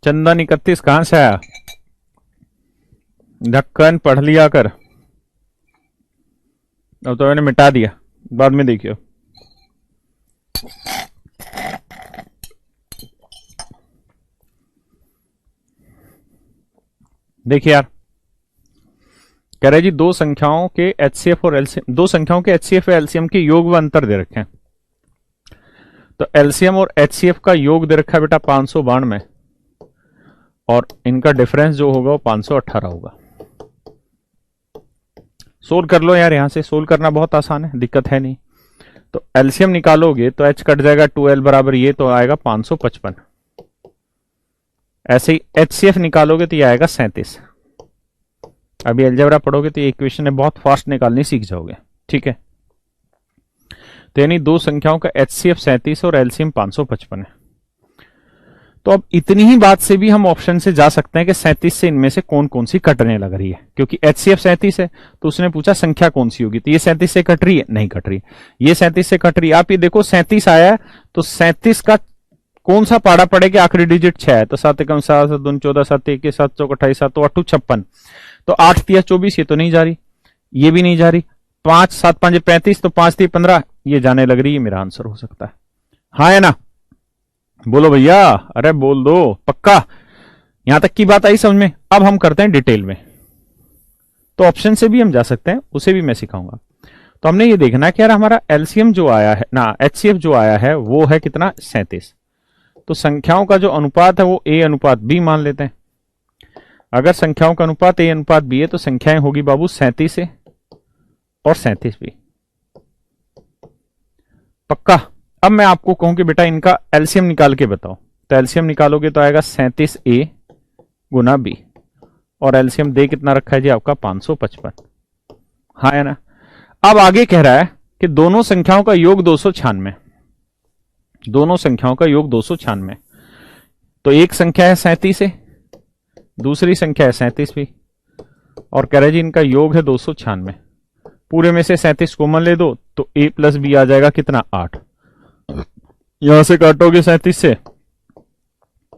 चंदन 31 कहां से आया, ढक्कन पढ़ लिया कर। अब तो मैंने मिटा दिया, बाद में देखियो। देखिए यार, कह रहे जी दो संख्याओं के एचसीएफ और एलसीएम, दो संख्याओं के एचसीएफ और एलसीएम के योग व अंतर दे रखे हैं। तो एलसीएम और एचसीएफ का योग दे रखा है बेटा 592 और इनका डिफरेंस जो होगा वो 518 होगा। सोल्व कर लो यार, यहां से सोल्व करना बहुत आसान है, दिक्कत है नहीं। तो एलसीएम निकालोगे तो एच कट जाएगा 2l बराबर ये तो आएगा 555। ऐसे ही एचसीएफ निकालोगे तो ये आएगा 37। अभी अलजेब्रा पढ़ोगे तो ये इक्वेशन है बहुत फास्ट निकालनी सीख जाओगे, ठीक है। तो यानी दो संख्याओं का एचसीएफ 37 और एलसीएम 555 है। तो अब इतनी ही बात से भी हम ऑप्शन से जा सकते हैं कि 37 से इनमें से कौन कौन सी कटने लग रही है, क्योंकि एचसीएफ 37 है तो उसने पूछा संख्या कौन सी होगी, तो ये 37 से कट रही है, नहीं कट रही, ये 37 से कट रही है। आप ये देखो 37 आया है तो 37 का कौन सा पाड़ा पड़ेगा, आखिरी डिजिट 6 है तो 7 एकम 7 7 दून 14 7 1 7 चौक 28 7 तो 8 56, तो 8 तिया 24, ये तो नहीं जा रही, ये भी नहीं जा रही, 5 7 5 35, तो 5 तिया 15, ये जाने लग रही है, मेरा आंसर हो सकता है। हाँ है ना, बोलो भैया, अरे बोल दो पक्का। यहां तक की बात आई समझ में। अब हम करते हैं डिटेल में, तो ऑप्शन से भी हम जा सकते हैं, उसे भी मैं सिखाऊंगा। तो हमने ये देखना है कि यार हमारा एलसीएम जो आया है ना, एचसीएफ जो आया है वो है कितना, 37। तो संख्याओं का जो अनुपात है वो ए अनुपात बी मान लेते हैं। अगर संख्याओं का अनुपात ए अनुपात बी है तो संख्याएं होगी बाबू 37 से और 37 भी, पक्का। अब मैं आपको कहूं कि बेटा इनका एलसीएम निकाल के बताओ, तो एलसीएम निकालोगे तो आएगा 37A गुना बी, और एलसीएम दे कितना रखा है जी आपका 555। हाँ है ना। अब आगे कह रहा है कि दोनों संख्याओं का योग 296, दोनों संख्याओं का योग 296, तो एक संख्या है 37 है, दूसरी संख्या है 37 भी, और कह रहा है जी इनका योग है 296। पूरे में से 37 कॉमन ले दो तो a प्लस बी आ जाएगा कितना, 8। यहां से काटोगे 37 से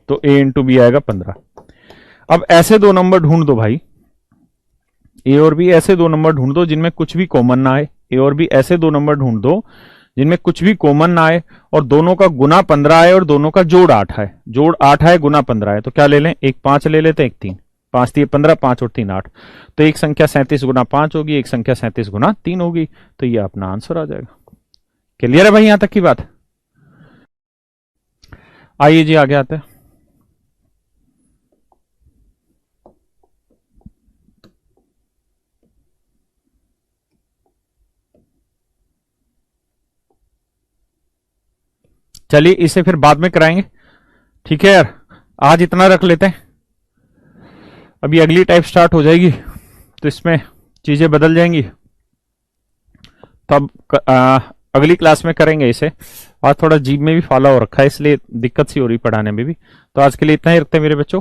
तो a इंटू बी आएगा 15। अब ऐसे दो नंबर ढूंढ दो भाई, ए और बी, ऐसे दो नंबर ढूंढ दो जिनमें कुछ भी कॉमन ना आए। ए और बी ऐसे दो नंबर ढूंढ दो जिनमें कुछ भी कॉमन ना आए और दोनों का गुना 15 आए और दोनों का जोड़ 8 है, जोड़ 8 है गुना 15 है, तो क्या ले लें, एक 5 ले लेते हैं, एक 3, 5 3 15, 5 और 3 8, तो एक संख्या 37 गुना 5 होगी, एक संख्या 37 गुना 3 होगी, तो ये अपना आंसर आ जाएगा। क्लियर है भाई यहां तक की बात। आइए जी आगे आते हैं। चलिए इसे फिर बाद में कराएंगे, ठीक है यार, आज इतना रख लेते हैं। अभी अगली टाइप स्टार्ट हो जाएगी तो इसमें चीजें बदल जाएंगी, तब अगली क्लास में करेंगे इसे। आज थोड़ा जीप में भी फॉलो हो रखा है इसलिए दिक्कत सी हो रही पढ़ाने में भी। तो आज के लिए इतना ही रखते हैं मेरे बच्चों।